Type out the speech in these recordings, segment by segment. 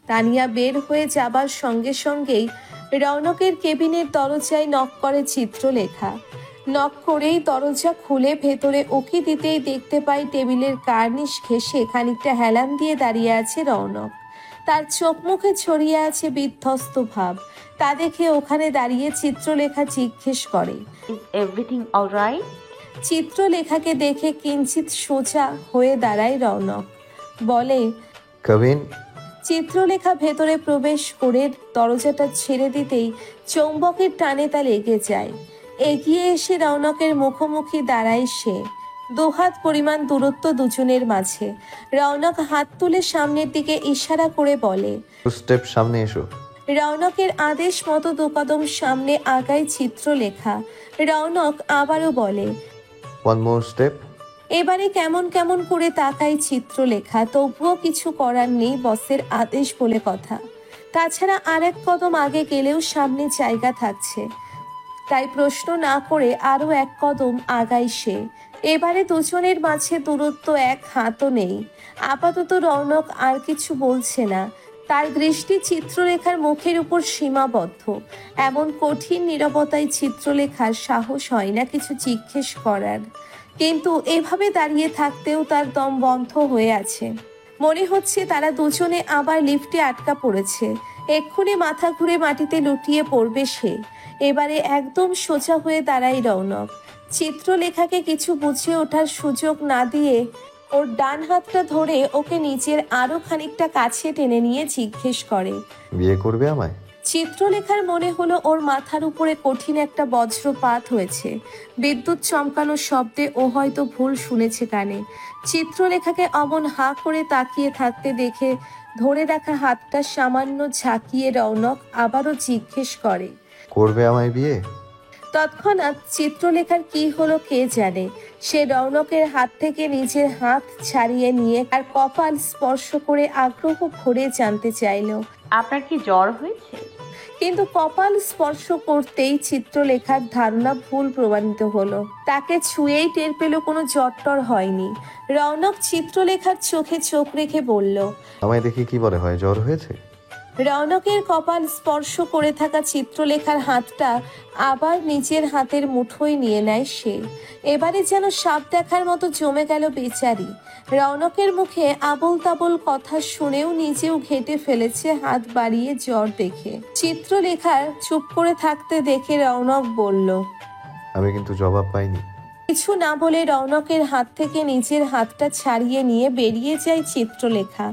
তানিয়া বের হয়ে যাবার সঙ্গে সঙ্গেই রৌনকের কেবিনের দরজায় নক করে চিত্রলেখা। নক করেই দরজা খুলে ভেতরে উকি দিতেই দেখতে পাই টেবিলের কার্নিশ ঘেঁষে খানিকটা হেলান দিয়ে দাঁড়িয়ে আছে রৌনক। তার চোখ মুখে ছড়িয়ে আছে বিধ্বস্ত ভাব। তা দেখে ওখানে দাঁড়িয়ে চিত্রলেখা জিজ্ঞেস করে, ইজ এভরিথিং অলরাইট? চিত্রলেখাকে দেখে কিঞ্চিত সোজা হয়ে দাঁড়ায় রৌনক, বলে, কাবিন। চিত্রলেখা ভেতরে প্রবেশ করে দরজাটা ছেড়ে দিতেই চৌম্বকের টানে তা লেগে যায়। এগিয়ে এসে রৌনকের মুখোমুখি দাঁড়ায় সে। দুহাত পরিমাণ দূরত্ব দুজনের মাঝে। রৌনক হাত তুলে সামনের দিকে ইশারা করে বলে, স্টেপ সামনে এসো। রৌনকের আদেশ মতো দুকদম সামনে আগায় চিত্রলেখা। রৌনক আবারও বলে, ওয়ান মোর স্টেপ। এবারে কেমন কেমন করে তাকায় চিত্রলেখা, তবুও কিছু করার নেই, বসের আদেশ বলে কথা। তাছাড়া আর এক কদম আগে গেলেও সামনে জায়গা থাকছে, তাই প্রশ্ন না করে আরো এক কদম আগায় সে। এবারে দুজনের মাঝে দূরত্ব এক হাতও নেই। আপাতত রৌনক আর কিছু বলছে না, তার দৃষ্টি চিত্রলেখার মুখের উপর সীমাবদ্ধ। এমন কঠিন নীরবতায় চিত্রলেখার সাহস হয় না কিছু জিজ্ঞেস করার, কিন্তু এভাবে দাঁড়িয়ে থাকতেও তার দম বন্ধ হয়ে আছে। মনে হচ্ছে তারা দুজনে আবার লিফটে আটকা পড়েছে, এক্ষুনি মাথা ঘুরে মাটিতে লুটিয়ে পড়বে সে। এবারে একদম সোজা হয়ে দাঁড়ায় রৌনক। চিত্রলেখাকে কিছু বুঝে ওঠার সুযোগ না দিয়ে ওর ডান হাতটা ধরে ওকে নিচের আরো খানিকটা কাছে টেনে নিয়ে জিজ্ঞেস করে, বিয়ে করবে আমায়? চিত্রলেখার মনে হলো ওর মাথার উপরে কঠিন একটা বজ্রপাত হয়েছে। বিদ্যুৎ চমকানো শব্দে ও হয়তো ভুল শুনেছে কানে। চিত্রলেখাকে অমন হাঁ করে তাকিয়ে থাকতে দেখে ধরে রাখা হাতটা সামান্য ঝাঁকিয়ে রৌনক আবারও জিজ্ঞেস করে, করবে আমায় বিয়ে? তৎক্ষণাৎ চিত্রলেখার কি হলো কে জানে, সে রৌনকের হাত থেকে নিজের হাত ছাড়িয়ে নিয়ে আর কপাল স্পর্শ করে আগ্রহ ভরে জানতে চাইল। আপনার কি জ্বর হয়েছে? কিন্তু কপাল স্পর্শ করতেই চিত্রলেখার ধারণা ভুল প্রমাণিত হলো। তাকে ছুঁয়েই টের পেল কোনো জ্বর হয়নি। রৌনক চিত্রলেখার চোখে চোখ রেখে বলল, আমায় দেখে কি বলে হয় জ্বর হয়েছে? রৌনকের কপাল স্পর্শ করে থাকা চিত্রলেখার হাতটা আবার নিজের হাতের মুঠোয় নিয়ে নেয় সে। এবারে যেন সাপ দেখার মতো জমে গেল বেচারি। রৌনকের মুখে আবোল তাবোল কথা শুনেও নিজেও ঘেঁটে ফেলেছে হাত বাড়িয়ে জ্বর দেখে। চিত্রলেখার চুপ করে থাকতে দেখে রৌনক বলল, আমি কিন্তু জবাব পাইনি। কিছু না বলে রৌনকের হাত থেকে নিজের হাতটা ছাড়িয়ে নিয়ে বেরিয়ে যায় চিত্রলেখা।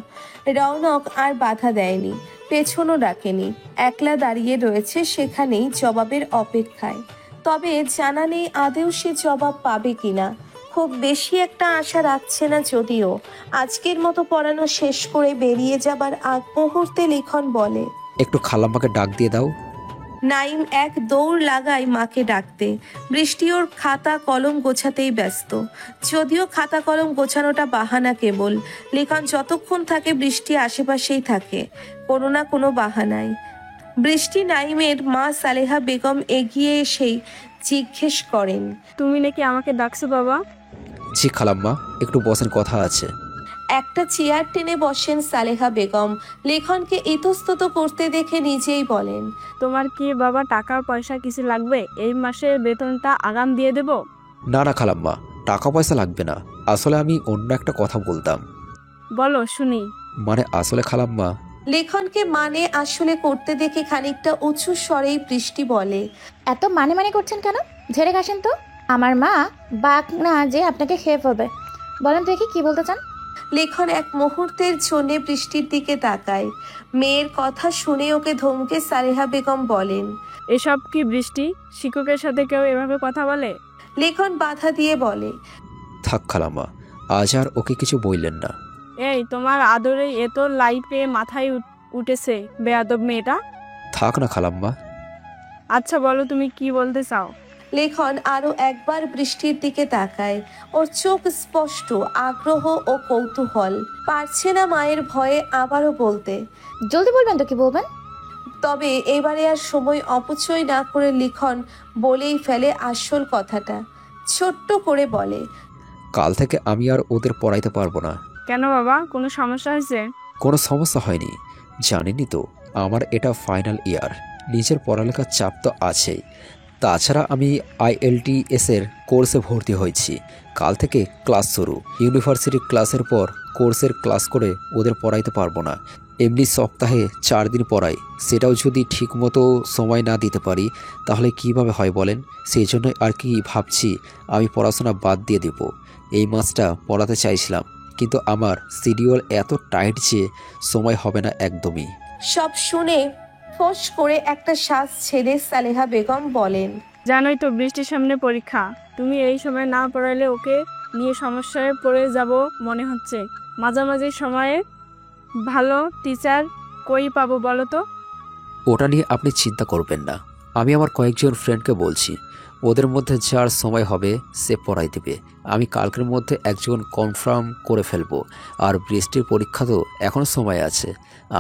রৌনক আর বাধা দেয়নি, পেছনও ডাকেনি, একলা দাঁড়িয়ে রয়েছে সেখানেই জবাবের অপেক্ষায়। তবে জানা নেই আদেও সে জবাব পাবে কিনা। খুব বেশি একটা আশা রাখছে না যদিও। আজকের মতো পড়ানো শেষ করে বেরিয়ে যাবার আগ মুহূর্তে লিখন বলে, একটু খালাম্মাকে ডাক দিয়ে দাও। নাইম এক দৌড় লাগায় মাকে ডাকতে। বৃষ্টি ওর খাতা কলম গোছাতেই ব্যস্ত। যদিও খাতা কলম গোছানোটা বাহানা কেবল, লিখন যতক্ষণ থাকে বৃষ্টি আশেপাশেই থাকে, কোনো না কোনো বাহানায়। বৃষ্টি নাইমের মা সালেহা বেগম এগিয়ে এসেই জিজ্ঞেস করেন, তুমি নাকি আমাকে ডাকছো বাবা? জি খালাম্মা, একটু বসেন, কথা আছে। একটা চেয়ার টেনে বসেন সালেহা বেগম। লেখনকে ইতস্তত করতে দেখে নিজেই বলেন, তোমার কি বাবা টাকা পয়সা কিছু লাগবে? এই মাসের বেতনটা আগাম দিয়ে দেব। না না খালাম্মা, টাকা পয়সা লাগবে না, আসলে আমি অন্য একটা কথা বলতাম। বলো শুনি। মানে আসলে খালাম্মা। লেখনকে মানে আসলে করতে দেখে খানিকটা উঁচু স্বরেই বৃষ্টি বলে, এত মানে মানে করছেন কেন? ঝেড়ে কাশেন তো। আমার মা বাঘ না যে আপনাকে খেয়ে ফেলবে। বলেন দেখি কি বলতে চান? লেখন এক মুহূর্তের জন্য বৃষ্টির দিকে তাকায়। মেয়ের কথা শুনে ওকে ধমকে সালেহা বেগম বলেন, এসব কি বৃষ্টি? শিক্ষকের সাথে কেউ এভাবে কথা বলে? লেখন বাধা দিয়ে বলে, থাক খালাম্মা, আজ আর ওকে কিছু বললেন না। এই তোমার আদরে এত লাইফে মাথায় উঠেছে বেয়াদব মেয়েটা। থাক না খালাম্মা। আচ্ছা বলো তুমি কি বলতে চাও? লেখন আরো একবার বৃষ্টির দিকে তাকায়। ওর চোখ স্পষ্ট আগ্রহ ও কৌতূহল। পারছে না মায়ের ভয়ে আবারও বলতে। জলদি বলবেন তো কি বলবেন। তবে এবারে আর সময় অপচয় না করে লিখন বলেই ফেলে আসল কথাটা। ছোট্ট করে বলে, কাল থেকে আমি আর ওদের পড়াইতে পারবো না। কেন বাবা, কোনো সমস্যা হয়েছে? কোনো সমস্যা হয়নি, জানেনই তো আমার এটা ফাইনাল ইয়ার, নিজের পড়ালেখার চাপ তো আছেই। তাছাড়া আমি IELTS এর কোর্সে ভর্তি হয়েছি, কাল থেকে ক্লাস শুরু। ইউনিভার্সিটি ক্লাসের পর কোর্সের ক্লাস করে ওদের পড়াইতে পারবো না। এমনি সপ্তাহে 4 দিন পড়াই, সেটাও যদি ঠিকমতো সময় না দিতে পারি তাহলে কিভাবে হয় বলেন। সেই জন্য আর কি ভাবছি আমি পড়াশোনা বাদ দিয়ে দেব। এই মাসটা পড়াতে চাইছিলাম, কিন্তু আমার শিডিউল এত টাইট যে সময় হবে না একদমই। সব শুনে ফোঁস করে একটা শ্বাস ছেড়ে সালেহা বেগম বলেন, জানোই তো বৃষ্টির সামনে পরীক্ষা, তুমি এই সময় না পড়াইলে ওকে নিয়ে সমস্যায় পড়ে যাব মনে হচ্ছে। মাঝামাঝি সময়ে ভালো টিচার কই পাবো বলো তো? ওটা নিয়ে আপনি চিন্তা করবেন না, আমি আমার কয়েকজন ফ্রেন্ডকে বলছি, ওদের মধ্যে যার সময় হবে সে পড়াই দেবে। আমি কালকের মধ্যে একজন কনফার্ম করে ফেলবো। আর বৃষ্টির পরীক্ষা তো এখনও সময় আছে,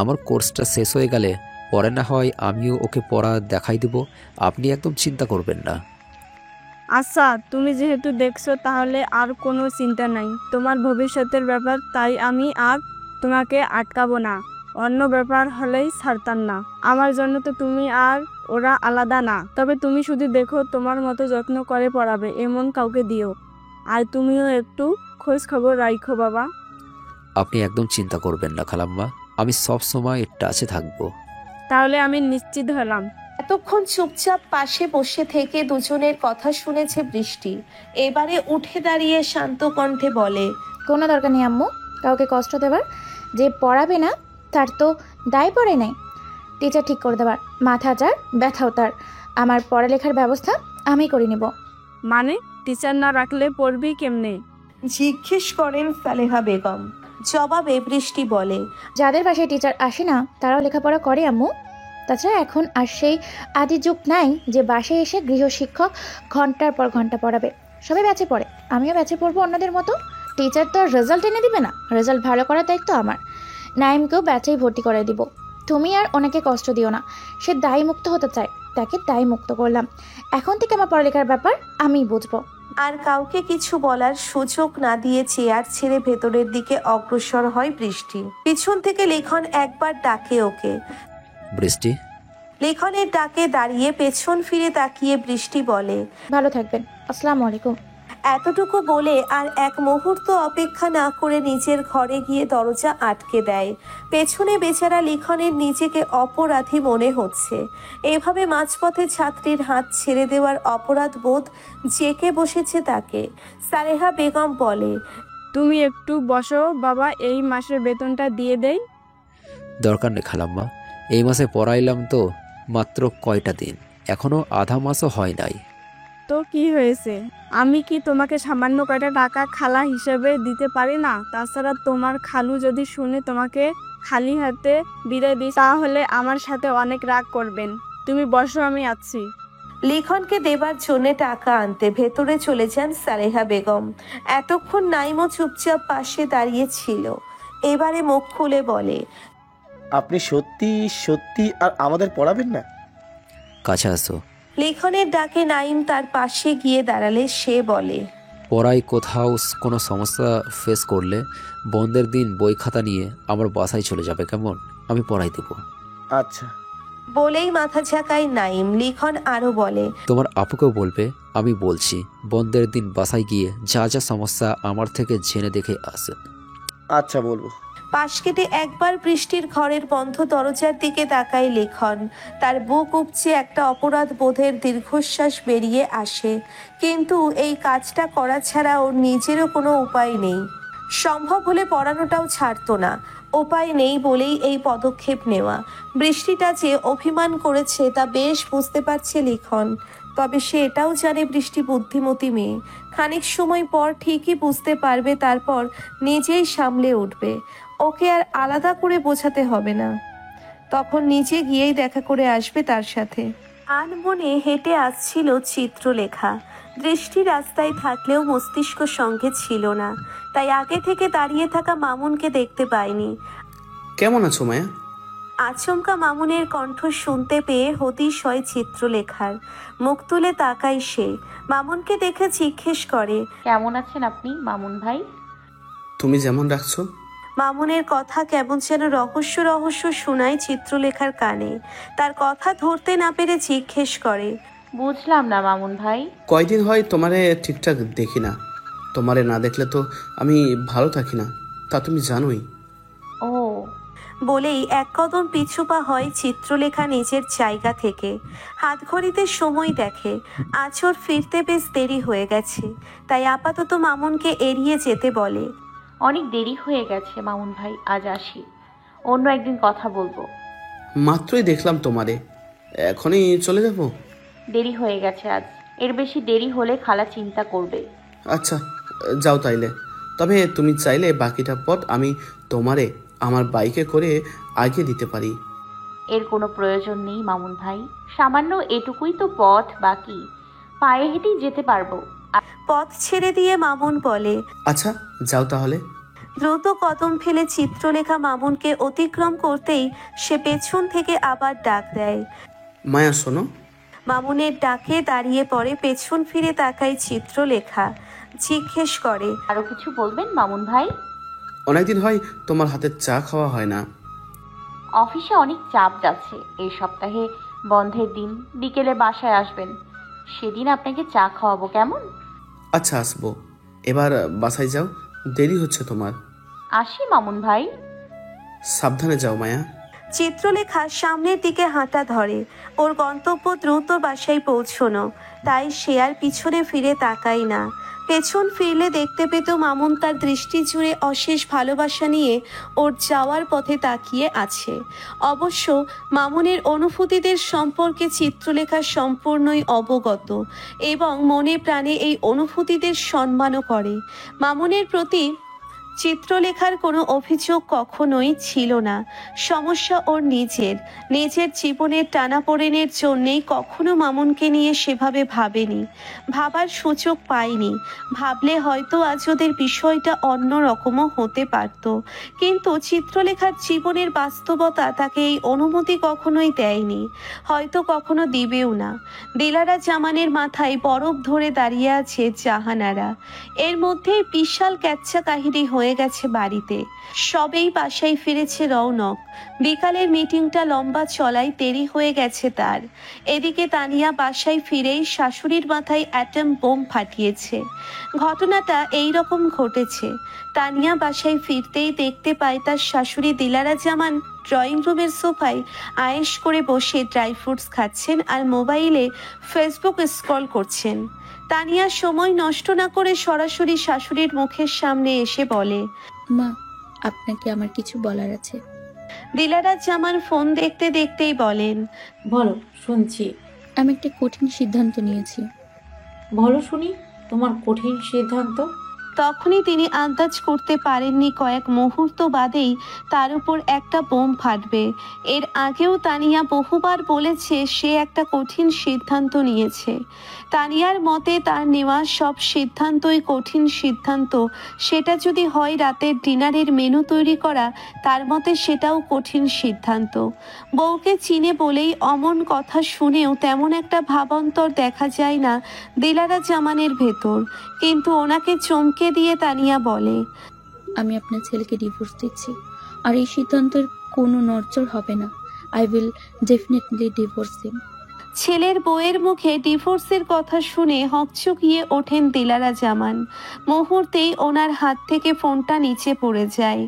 আমার কোর্সটা শেষ হয়ে গেলে পরে না হয় আমিও ওকে পড়া দেখাই দেব। আপনি একদম চিন্তা করবেন না। আচ্ছা, তুমি যেহেতু দেখছো তাহলে আর কোনো চিন্তা নাই। তোমার ভবিষ্যতের ব্যাপার, তাই আমি আর তোমাকে আটকাবো না। অন্য ব্যাপার হলেই ছাড়তাম না। আমার জন্য তো তুমি আর ওরা আলাদা না। তবে তুমি শুধু দেখো তোমার মতো যত্ন করে পড়াবে এমন কাউকে দিও। আর তুমিও একটু খোঁজ খবর রাখো বাবা। আপনি একদম চিন্তা করবেন না খালাম্মা, আমি সব সময় টাচে থাকবো। তাহলে আমি নিশ্চিত হলাম। এতক্ষণ চুপচাপ পাশে বসে থেকে দুজনের কথা শুনেছে বৃষ্টি। এবারে উঠে দাঁড়িয়ে শান্ত কণ্ঠে বলে, কোনো দরকার নেই আম্মু কাউকে কষ্ট দেবার। যে পড়াবে না তার তো দায় পড়ে নাই। টিচার ঠিক করে দেবার, মাথা যার ব্যথাও তার। আমার পড়ালেখার ব্যবস্থা আমি করে নেব। মানে টিচার না রাখলে পড়বি কেমনে? জিজ্ঞেস করেন সালেহা বেগম। জবাবে বৃষ্টি বলে, যাদের বাসায় টিচার আসে না তারাও লেখাপড়া করে আম্মু। তাছাড়া এখন আর সেই আদি যুগ নাই যে বাসায় এসে গৃহশিক্ষক ঘন্টার পর ঘন্টা পড়াবে। সবাই ব্যাচে পড়ে, আমিও ব্যাচে পড়বো অন্যদের মতো। টিচার তো আর রেজাল্ট এনে দিবে না, রেজাল্ট ভালো করার দায়িত্ব আমার। নাইমকেও ব্যাচেই ভর্তি করে দিব। তুমি আর ওনাকে কষ্ট দিও না, সে দায়ী মুক্ত হতে চায়, তাকে দায়ী মুক্ত করলাম। এখন থেকে আমার পড়ালেখার ব্যাপার আমিই বুঝবো। আর কাউকে কিছু বলার সুযোগ না দিয়ে চেয়ার ছেড়ে ভেতরের দিকে অগ্রসর হয় বৃষ্টি। পিছন থেকে লেখন একবার ডাকে ওকে। বৃষ্টি, লেখনের ডাকে দাঁড়িয়ে পেছন ফিরে তাকিয়ে বৃষ্টি বলে, ভালো থাকবেন, আসসালামু আলাইকুম। এতটুকু বলে আর এক মুহূর্ত অপেক্ষা না করে নিজের ঘরে গিয়ে দরজা আটকে দেয়। পেছনে বেচারা লিখনের নিজেকে অপরাধী মনে হচ্ছে। এভাবে মাঝপথে ছাত্রীর হাত ছেড়ে দেওয়ার অপরাধ বোধ জেঁকে বসেছে তাকে। সালেহা বেগম বলে, তুমি একটু বসো বাবা, এই মাসের বেতনটা দিয়ে দেই। দরকার নেই খালাম্মা, এই মাসে পড়াইলাম তো মাত্র কয়টা দিন, এখনও আধা মাসও হয় নাই। তো কি হয়েছে? আমি কি তোমাকে সামান্য কয়টা টাকা খালা হিসেবে দিতে পারি না? তাছাড়া তোমার খালু যদি শুনে তোমাকে খালি হাতে বিদায় দিই তাহলে আমার সাথে অনেক রাগ করবেন। তুমি বসো, আমি আছি। লিখনকে দেবার জন্য টাকা আনতে ভেতরে চলে যান সালেহা বেগম। এতক্ষণ নাইমও চুপচাপ পাশে দাঁড়িয়ে ছিল। এবারে মুখ খুলে বলে, আপনি সত্যি সত্যি আর আমাদের পড়াবেন না? কাছে আসো। লিখনের ডাকে নাইম তার পাশে গিয়ে দাঁড়ালে সে বলে, পড়াই কোথাও কোনো সমস্যা ফেস করলে বন্ধের দিন বই খাতা নিয়ে আমার বাসায় চলে যাবে, কেমন? আমি পড়াই দেবো। আচ্ছা। বলেই মাথা ঝাঁকায় নাইম। লিখন আরো বলে, তোমার আপুকেও বলবে আমি বলছি, বন্ধের দিন বাসায় গিয়ে যা যা সমস্যা আমার থেকে জেনে দেখে আসেন। আচ্ছা বলবো। পাশ কেটে একবার বৃষ্টির ঘরের বন্ধ দরজার দিকে তাকায় লেখন। তার বুক উপচে একটা অপরাধ বোধের দীর্ঘশ্বাস বেরিয়ে আসে। কিন্তু এই কাজটা করা ছাড়া ওর নিজেরও কোনো উপায় নেই। সম্ভব হলে পড়ানোটাও ছাড়তো না। উপায় নেই বলেই এই পদক্ষেপ নেওয়া। বৃষ্টিটা যে অভিমান করেছে তা বেশ বুঝতে পারছে লিখন। তবে সে এটাও জানে বৃষ্টি বুদ্ধিমতী মেয়ে। খানিক সময় পর ঠিকই বুঝতে পারবে, তারপর নিজেই সামলে উঠবে। ওকে আর আলাদা করে বোঝাতে হবে না। তখন নিজে গিয়েই দেখা করে আসবে তার সাথে। আনমনে হেঁটে আসছিল চিত্রলেখা। দৃষ্টি রাস্তায় থাকলেও মস্তিষ্ক সঙ্গে ছিল না, তাই আগে থেকে দাঁড়িয়ে থাকা মামুনকে দেখতে পায়নি। কেমন আছো মায়া? আচমকা মামুনের কণ্ঠ শুনতে পেয়ে হদিশ হয় চিত্রলেখার। মুখ তুলে তাকায় সে। মামুনকে দেখে জিজ্ঞেস করে, কেমন আছেন আপনি মামুন ভাই? তুমি যেমন রাখছো। মামুনের কথা কেমন যেন রহস্য রহস্য শোনায় চিত্রলেখার কানে। তার কথা ধরতে না পেরে জিজ্ঞেস করে, বুঝলাম না মামুন ভাই। কয়দিন হয় তোমারে ঠিকঠাক দেখি না। তোমারে না দেখলে তো আমি ভালো থাকি না, তা তুমি জানোই। ও, বলেই এক কদম পিছুপা হয় চিত্রলেখা নিজের জায়গা থেকে। হাত ঘড়িতে সময় দেখে, আঁচড় ফিরতে বেশ দেরি হয়ে গেছে, তাই আপাতত মামুনকে এড়িয়ে যেতে বলে। অনেক দেরি হয়ে গেছে মামুন ভাই, আজ আসি, অন্য একদিন কথা বলবো। মাত্রই দেখলাম তোমারে, এখনই চলে যাব? দেরি হয়ে গেছে আজ, এর বেশি দেরি হলে খালা চিন্তা করবে। আচ্ছা, যাও তাইলে। তবে তুমি চাইলে বাকিটা পথ আমি তোমারে আমার বাইকে করে আগিয়ে দিতে পারি। এর কোনো প্রয়োজন নেই মামুন ভাই, সামান্য এটুকুই তো পথ, বাকি পায়ে হেঁটেই যেতে পারবো। পথ ছেড়ে দিয়ে মামুন বলে, আচ্ছা, যাও তাহলে। দ্রুত কদম ফেলে চিত্রলেখা মামুনকে অতিক্রম করতেই সে পেছন থেকে আবার ডাক দেয়। মায়া শোনো। মামুনের ডাকে দাঁড়িয়ে পড়ে, পেছন ফিরে তাকায় চিত্রলেখা। জিজ্ঞেস করে, আরো কিছু বলবেন মামুন ভাই? অনেকদিন হয় তোমার হাতের চা খাওয়া হয় না। অফিসে অনেক চাপ যাচ্ছে, এই সপ্তাহে বন্ধের দিন বিকেলে বাসায় আসবেন, সেদিন আপনাকে চা খাওয়াবো, কেমন? আচ্ছা, আসবো। এবার বাসায় যাও, দেরি হচ্ছে তোমার। আসি মামুন ভাই। সাবধানে যাও মায়া। চিত্রলেখা সামনের দিকে হাঁটা ধরে। ওর গন্তব্য দ্রুত বাসায় পৌঁছনো, তাই সে আর পিছনে ফিরে তাকায় না। পেছন ফিরলে দেখতে পেত মামুন তার দৃষ্টি জুড়ে অশেষ ভালোবাসা নিয়ে ওর যাওয়ার পথে তাকিয়ে আছে। অবশ্য মামুনের অনুভূতিদের সম্পর্কে চিত্রলেখা সম্পূর্ণই অবগত এবং মনে প্রাণে এই অনুভূতিদের সম্মানও করে। মামুনের প্রতি চিত্রলেখার কোনো অভিযোগ কখনোই ছিল না। সমস্যা ওর নিজের জীবনের টানাপোড়েনের জন্যেই কখনো মামুনকে নিয়ে সেভাবে ভাবেনি, ভাবার সুযোগ পায়নি। ভাবলে হয়তো আজ ওদের বিষয়টা অন্য রকমও হতে পারত, কিন্তু চিত্রলেখার জীবনের বাস্তবতা তাকে এই অনুমতি কখনোই দেয়নি, হয়তো কখনো দিবেও না। দিলারা জামানের মাথায় বরফ ধরে দাঁড়িয়ে আছে জাহানারা। এর মধ্যেই বিশাল ক্যাচ্চা কাহিনী হয়ে গেছে বাড়িতে। সবেই বাসায় ফিরেছে রৌনক। বিকালের মিটিংটা লম্বা চলায় দেরি হয়ে গেছে তার। এদিকে তানিয়া বাসায় ফিরেই শাশুড়ির মাথায় অ্যাটম বোম ফাটিয়েছে। ঘটনাটা এই রকম ঘটেছে। তানিয়া বাসায় ফিরতেই দেখতে পায় তার শাশুড়ি দিলারা জামান ড্রয়িং রুমের সোফায় আয়েশ করে বসে ড্রাই ফ্রুটস খাচ্ছেন আর মোবাইলে ফেসবুক স্ক্রল করছেন। তানিয়া সময় নষ্ট না করে সরাসরি শাশুড়ির মুখের সামনে এসে বলে, মা, আপনাকে আমার কিছু বলার আছে। দিলারা জামান ফোন দেখতে দেখতেই বলেন, বলো, শুনছি। আমি একটা কঠিন সিদ্ধান্ত নিয়েছি। বলো শুনি, তোমার কঠিন সিদ্ধান্ত। তখনই তিনি আন্দাজ করতে পারেননি কয়েক মুহূর্ত বাদেই তার উপর একটা বোম ফাটবে। এর আগেও তানিয়া বহুবার বলেছে সে একটা কঠিন সিদ্ধান্ত নিয়েছে। তানিয়ার মতে তার নেওয়া সব সিদ্ধান্তই কঠিন সিদ্ধান্ত। সেটা যদি হয় রাতের ডিনারের মেনু তৈরি করা, তার মতে সেটাও কঠিন সিদ্ধান্ত। বউকে চিনে বলেই অমন কথা শুনেও তেমন একটা ভাবান্তর দেখা যায় না দিলারা জামানের ভেতর, কিন্তু ওনাকে চমকে দিয়ে তানিয়া বলে, আমি আপনার ছেলেকে ডিভোর্স দিচ্ছি, আর এই সিদ্ধান্তের কোনো নড়চড় হবে না। আই উইল ডেফিনেটলি ডিভোর্স হিম। ছেলের বউয়ের মুখে ডিভোর্সের কথা শুনে হকচকিয়ে ওঠেন দিলারা জামান। মুহূর্তেই ওনার হাত থেকে ফোনটা নিচে পড়ে যায়।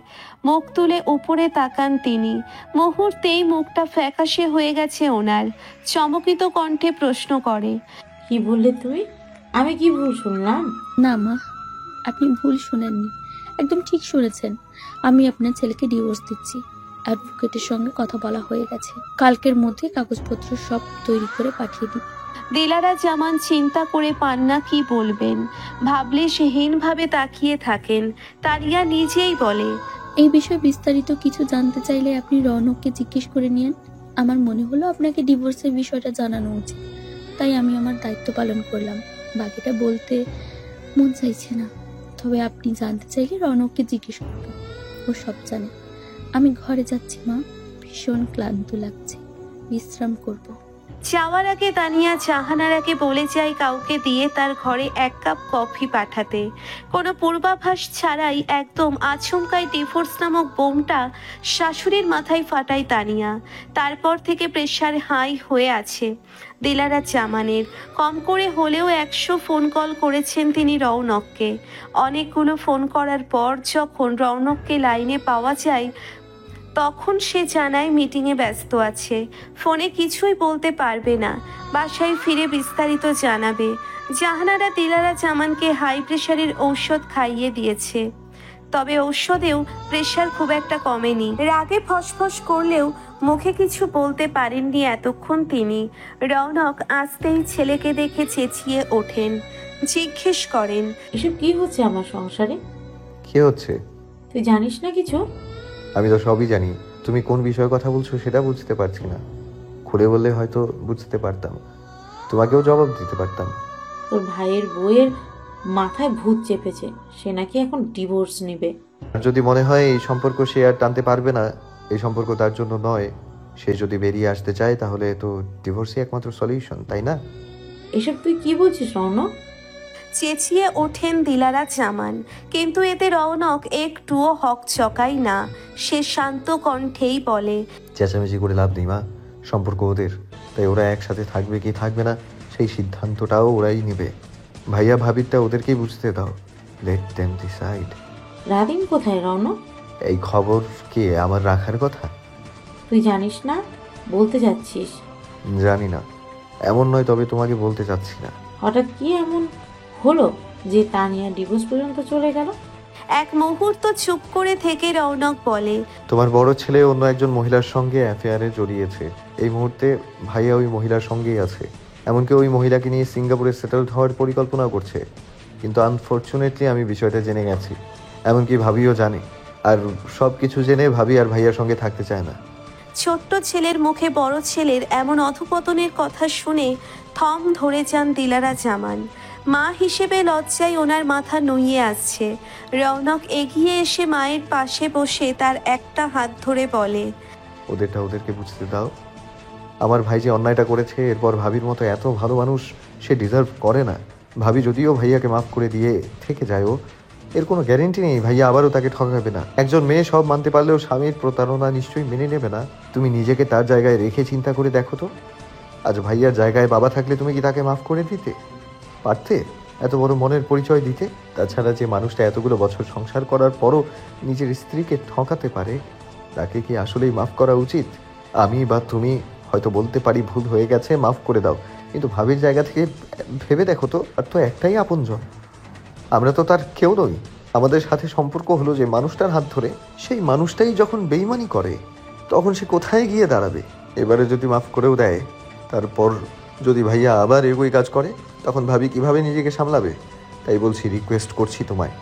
মুখ তুলে উপরে তাকান তিনি। মুহূর্তেই মুখটা ফ্যাকাশে হয়ে গেছে ওনার। চমকিত কণ্ঠে প্রশ্ন করে, কি বললে তুমি? আমি কি ভুল শুনলাম? না মা, আপনি ভুল শুনেননি, একদম ঠিক শুনেছেন। আমি আপনার ছেলেকে ডিভোর্স দিচ্ছি। অ্যাডভোকেটের সঙ্গে কথা বলা হয়ে গেছে, কালকের মধ্যে কাগজপত্র সব তৈরি করে পাঠিয়ে দিই। দিলারা জামান চিন্তা করে পান না কি বলবেন, ভাবলে সেহীনভাবে তাকিয়ে থাকেন। তানিয়া নিজেই বলে, এই বিষয়ে বিস্তারিত কিছু জানতে চাইলে আপনি রৌনককে জিজ্ঞেস করে নিন। আমার মনে হলো আপনাকে ডিভোর্সের বিষয়টা জানানো উচিত, তাই আমি আমার দায়িত্ব পালন করলাম। বাকিটা বলতে মন চাইছে না, তবে আপনি জানতে চাইলে রৌনককে জিজ্ঞেস করবেন, ও সব জানে। আমি ঘরে যাচ্ছি মা, ভীষণ ক্লান্ত লাগছে, বিশ্রাম করব। যাওয়ার আগে তানিয়া জাহানারাকে বলে যায় কাউকে দিয়ে তার ঘরে 1 কাপ কফি পাঠাতে। কোনো পূর্বাভাস ছাড়াই একদম আচমকাই ডিভোর্স নামক বোমটা শাশুড়ির মাথায় ফাটায় তানিয়া। তারপর থেকে প্রেশার হাই হয়ে আছে দিলারা জামানের। কম করে হলেও 100 ফোন কল করেছেন তিনি রৌনককে। অনেকগুলো ফোন করার পর যখন রৌনককে লাইনে পাওয়া যায় তখন সে জানায় মিটিংয়ে ব্যস্ত আছে, ফোনে কিছুই বলতে পারবে না, বাসায় ফিরে বিস্তারিত জানাবে। জাহানারা দিলারা জামানকে হাই প্রেশারের ঔষধ খাইয়ে দিয়েছে, তবে ঔষধেও প্রেশার খুব একটা কমেনি। রাগে ফসফস করলেও মুখে কিছু বলতে পারেননি এতক্ষণ তিনি। রৌনক আসতেই ছেলেকে দেখে চেঁচিয়ে ওঠেন, জিজ্ঞেস করেন, এসব কি হচ্ছে আমার সংসারে? কি হচ্ছে? তুই জানিস না কিছু? আমি তো সবই জানি, তুমি কোন বিষয়ে কথা বলছো সেটা বুঝতে পারছি না। খুলে বললে হয়তো বুঝতে পারতাম, তোমাকেও জবাব দিতে পারতাম। তোর ভাইয়ের বউয়ের মাথায় ভূত চেপেছে, সে নাকি এখন ডিভোর্স নেবে। আর যদি মনে হয় এই সম্পর্ক সে আর টানতে পারবে না, এই সম্পর্ক তার জন্য নয়, সে যদি বেরিয়ে আসতে চায় তাহলে তো ডিভোর্সই একমাত্র সলিউশন, তাই না? এসব তুই কি বলছিস রৌনক? চেঁচিয়ে ওঠেন দিলারা জামান, কিন্তু এতে রৌনক একটুও হক চকাই না। সে শান্ত কণ্ঠেই বলে, চেঁচামেচি করে লাভ নেই মা, সম্পর্ক ওদের, তাই ওরা একসাথে থাকবে কি থাকবে না সেই সিদ্ধান্তটাও ওরাই নেবে। ভাইয়া ভাবিরটা ওদেরকেই বুঝতে দাও, লেট দেম ডিসাইড। রাদিম কোথায় রৌনক? এই খবর কি আমার রাখার কথা? তুই জানিস না, বলতে যাচ্ছিস? জানি না, এমন নয়, তবে তোমাকে বলতে চাচ্ছি না। হঠাৎ কি এমন হলো যে তানিয়া ডিভোর্স পর্যন্ত চলে গেল? এক মুহূর্ত চুপ করে থেকে রৌনক বলে, তোমার বড় ছেলে অন্য একজন মহিলার সঙ্গে অ্যাফেয়ারে জড়িয়েছে। এই মুহূর্তে ভাইয়া ওই মহিলার সঙ্গেই আছে, এমনকি ওই মহিলাকে নিয়ে সিঙ্গাপুরে সেটেলড হওয়ার পরিকল্পনা করছে। কিন্তু আনফর্চুনেটলি আমি বিষয়টা জেনে গেছি, এমনকি ভাবিও জানে। আর সব কিছু জেনে ভাবি আর ভাইয়ার সঙ্গে থাকতে চায় না। ছোট্ট ছেলের মুখে বড় ছেলের এমন অধপতনের কথা শুনে থম ধরে যান দিলারা জামান। মা হিসেবে লজ্জায় ওনার মাথা নুইয়ে আসছে। রৌনক এগিয়ে এসে মায়ের পাশে বসে তার একটা হাত ধরে বলে, ওদেরকে বুঝতে দাও। আমার ভাই যে অন্যায়টা করেছে, এরপর ভাবির মতো এত ভালো মানুষ সে ডিজার্ভ করে না। ভাবি যদিও ভাইয়াকে মাফ করে দিয়ে থেকে যায়, ও এর কোনো গ্যারেন্টি নেই ভাইয়া আবারও তাকে ঠকাবে না। একজন মেয়ে সব মানতে পারলেও স্বামীর প্রতারণা নিশ্চয়ই মেনে নেবে না। তুমি নিজেকে তার জায়গায় রেখে চিন্তা করে দেখো তো, আজ ভাইয়ার জায়গায় বাবা থাকলে তুমি কি তাকে মাফ করে দিতে পারতে? এত বড় মনের পরিচয় দিতে? তাছাড়া যে মানুষটা এতগুলো বছর সংসার করার পরও নিজের স্ত্রীকে ঠকাতে পারে, তাকে কি আসলেই মাফ করা উচিত? আমি বা তুমি হয়তো বলতে পারি ভুল হয়ে গেছে, মাফ করে দাও, কিন্তু ভাবির জায়গা থেকে ভেবে দেখো তো, আর তো একটাই আপনজন, আমরা তো তার কেউ নই। আমাদের সাথে সম্পর্ক হলো যে মানুষটার হাত ধরে, সেই মানুষটাই যখন বেইমানি করে তখন সে কোথায় গিয়ে দাঁড়াবে? এবারে যদি মাফ করেও দেয়, তারপর যদি ভাইয়া আবার এগোই কাজ করে, তখন ভাবি কিভাবে নিজেকে সামলাবে? তাই বলছি, রিকোয়েস্ট করছি তোমায়,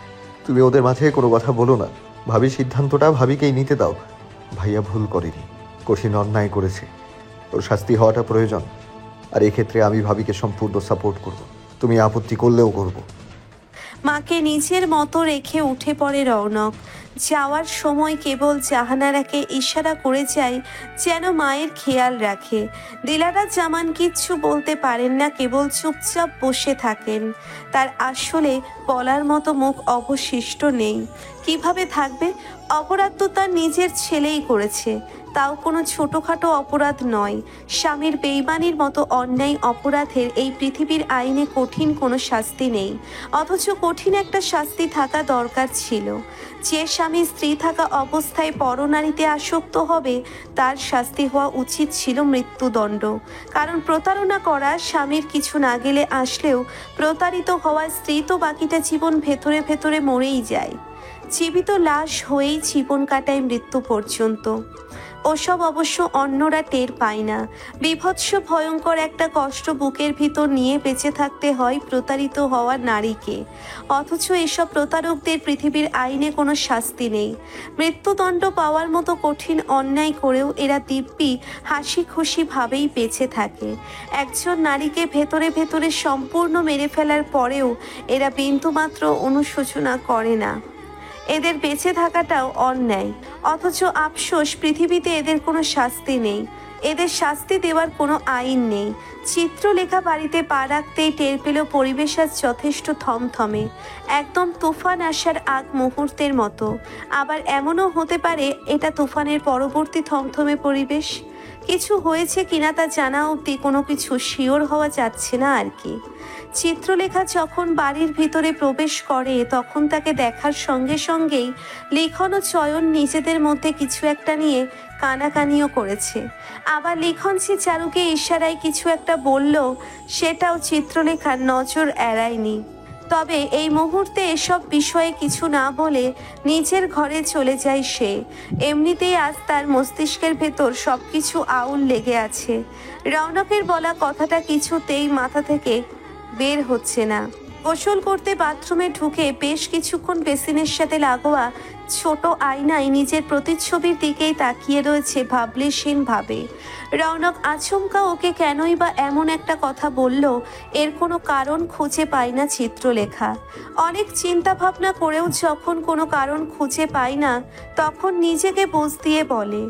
তুমি ওদের মাঝে কোনো কথা বলো না। ভাবি সিদ্ধান্তটা ভাবিকেই নিতে দাও। ভাইয়া ভুল করেনি, কঠিন অন্যায় করেছে, ওর শাস্তি হওয়াটা প্রয়োজন। আর এক্ষেত্রে আমি ভাবিকে সম্পূর্ণ সাপোর্ট করব, তুমি আপত্তি করলেও করব। মাকে নিজের মতো রেখে উঠে পড়ে রৌনক। যাওয়ার সময় কেবল জাহানারাকে ইশারা করে যায় যেন মায়ের খেয়াল রাখে। দিলারা জামান কিচ্ছু বলতে পারেন না, কেবল চুপচাপ বসে থাকেন। তার আসলে বলার মতো মুখ অবশিষ্ট নেই। কিভাবে থাকবে? অপরাধ তো তার নিজের ছেলেই করেছে, তাও কোনো ছোটোখাটো অপরাধ নয়। স্বামীর বেইমানির মতো অন্যায় অপরাধের এই পৃথিবীর আইনে কঠিন কোনো শাস্তি নেই, অথচ কঠিন একটা শাস্তি থাকা দরকার ছিল। যে স্বামী স্ত্রী থাকা অবস্থায় পরনারীতে আসক্ত হবে, তার শাস্তি হওয়া উচিত ছিল মৃত্যুদণ্ড। কারণ প্রতারণা করা স্বামীর কিছু না গেলে আসলেও প্রতারিত হওয়া স্ত্রী তো বাকিটা জীবন ভেতরে ভেতরে মরেই যায়, জীবিত লাশ হয়েই জীবন কাটায় মৃত্যু পর্যন্ত। ওসব অবশ্য অন্যরা টের পায় না। বীভৎস ভয়ঙ্কর একটা কষ্ট বুকের ভিতর নিয়ে বেঁচে থাকতে হয় প্রতারিত হওয়া নারীকে, অথচ এসব প্রতারকদের পৃথিবীর আইনে কোনো শাস্তি নেই। মৃত্যুদণ্ড পাওয়ার মতো কঠিন অন্যায় করেও এরা দিব্যি হাসি খুশি ভাবেই বেঁচে থাকে। একজন নারীকে ভেতরে ভেতরে সম্পূর্ণ মেরে ফেলার পরেও এরা বিন্দুমাত্র অনুশোচনা করে না। এদের বেঁচে থাকাটাও অন্যায়, অথচ আফসোস পৃথিবীতে এদের কোনো শাস্তি নেই। এদের শাস্তি দেওয়ার কোনো আইন নেই। চিত্রলেখা বাড়িতে পা রাখতেই টের পেল পরিবেশ আজ যথেষ্ট থমথমে, একদম তুফান আসার আগ মুহূর্তের মতো। আবার এমনও হতে পারে এটা তুফানের পরবর্তী থমথমে পরিবেশ। কিছু হয়েছে কিনা তা জানা অবধি কোনো কিছু শিওর হওয়া যাচ্ছে না আর কি। চিত্রলেখা যখন বাড়ির ভিতরে প্রবেশ করে তখন তাকে দেখার সঙ্গে সঙ্গেই লিখন ও চয়ন নিজেদের মধ্যে কিছু একটা নিয়ে কানাকানিও করেছে। আবার লিখন যে চারুকে ইশারায় কিছু একটা বলল, সেটাও চিত্রলেখার নজর এড়ায়নি। তবে এই মুহূর্তে এসব বিষয়ে কিছু না বলে নিজের ঘরে চলে যায় সে। এমনিতেই আজ তার মস্তিষ্কের ভেতর সব কিছু আউল লেগে আছে। রৌনকের বলা কথাটা কিছুতেই মাথা থেকে বের হচ্ছে না। গোসল করতে বাথরুমে ঢুকে বেশ কিছুক্ষণ বেসিনের সাথে লাগোয়া ছোট আয়নায় নিজের প্রতিচ্ছবির দিকেই তাকিয়ে রয়েছে ভাবলেশীন ভাবে। রৌনক আচমকা ওকে কেনই বা এমন একটা কথা বলল, এর কোনো কারণ খুঁজে পায় না চিত্রলেখা। অনেক চিন্তা ভাবনা করেও যখন কোনো কারণ খুঁজে পায় না, তখন নিজেকে বুঝ দিয়ে বলে,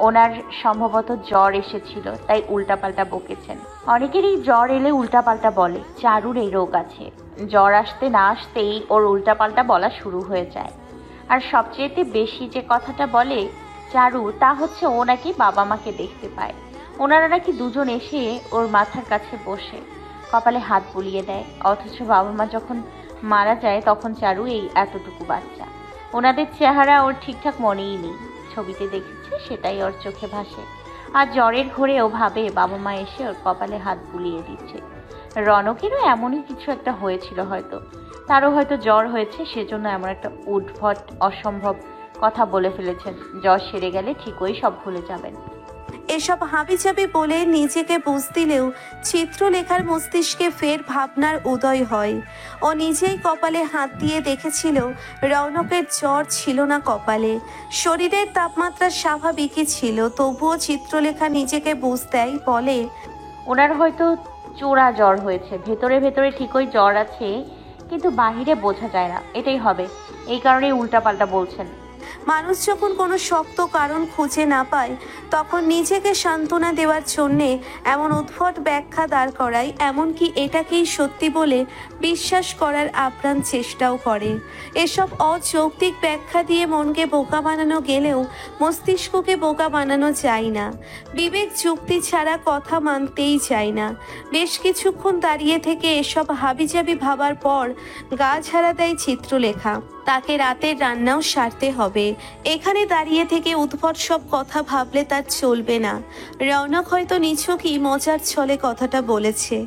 ওনার সম্ভবত জ্বর এসেছিল, তাই উল্টাপাল্টা বকেছেন। অনেকেরই জ্বর এলে উল্টাপাল্টা বলে, চারুর এই রোগ আছে। জ্বর আসতে না আসতেই ওর উল্টাপাল্টা বলা শুরু হয়ে যায়। আর সবচেয়ে বেশি যে কথাটা বলে চারু, তা হচ্ছে ও নাকি বাবা মাকে দেখতে পায়। ওনারা নাকি দুজন এসে ওর মাথার কাছে বসে কপালে হাত বুলিয়ে দেয়, অথচ বাবা মা যখন মারা যায় তখন চারু এই এতটুকু বাচ্চা। ওনাদের চেহারা ওর ঠিকঠাক মনেই নেই, ছবিতে দেখেছে সেটাই ওর চোখে ভাসে। আর জ্বরের ঘোরে ও ভাবে বাবা মা এসে ওর কপালে হাত বুলিয়ে দিচ্ছে। রনকেরও এমনই কিছু একটা হয়েছিল হয়তো, তারও হয়তো জ্বর হয়েছে, সেজন্য এমন একটা উদ্ভট অসম্ভব কথা বলে ফেলেছেন। জ্বর সেরে গেলে ঠিকই সব ভুলে যাবেন। এসব হাবিজাবি বলে নিজেকে বুঝ দিলেও চিত্রলেখার মস্তিষ্কে ফের ভাবনার উদয় হয়। ও নিজেই কপালে হাত দিয়ে দেখেছিল রৌনকের জ্বর ছিল না কপালে, শরীরের তাপমাত্রা স্বাভাবিকই ছিল। তবুও চিত্রলেখা নিজেকে বুঝ দেয়, বলে, ওনার হয়তো চোরা জ্বর হয়েছে, ভেতরে ভেতরে ঠিকই জ্বর আছে, কিন্তু বাহিরে বোঝা যায় না, এটাই হবে। এই কারণেই উল্টাপাল্টা বলছেন। মানুষ যখন কোনো শক্ত কারণ খুঁজে না পায় তখন নিজেকে সান্ত্বনা দেওয়ার জন্যে এমন উদ্ভট ব্যাখ্যা দাঁড় করায়, এমনকি এটাকেই সত্যি বলে বিশ্বাস করার আপ্রাণ চেষ্টাও করে। এসব অযৌক্তিক ব্যাখ্যা দিয়ে মনকে বোকা বানানো গেলেও মস্তিষ্ককে বোকা বানানো যায় না। বিবেক যুক্তি ছাড়া কথা মানতেই চায় না। বেশ কিছুক্ষণ দাঁড়িয়ে থেকে এসব হাবিজাবি ভাবার পর গা ঝাড়া দেয় চিত্রলেখা। তাকে রাতের রান্নাও সারতে হবে। এখানে দাঁড়িয়ে থেকে উদ্ভট সব কথা ভাবলে তার চলবে না। রৌনক হয়তো নিছকই মজার ছলে কথাটা বলেছে,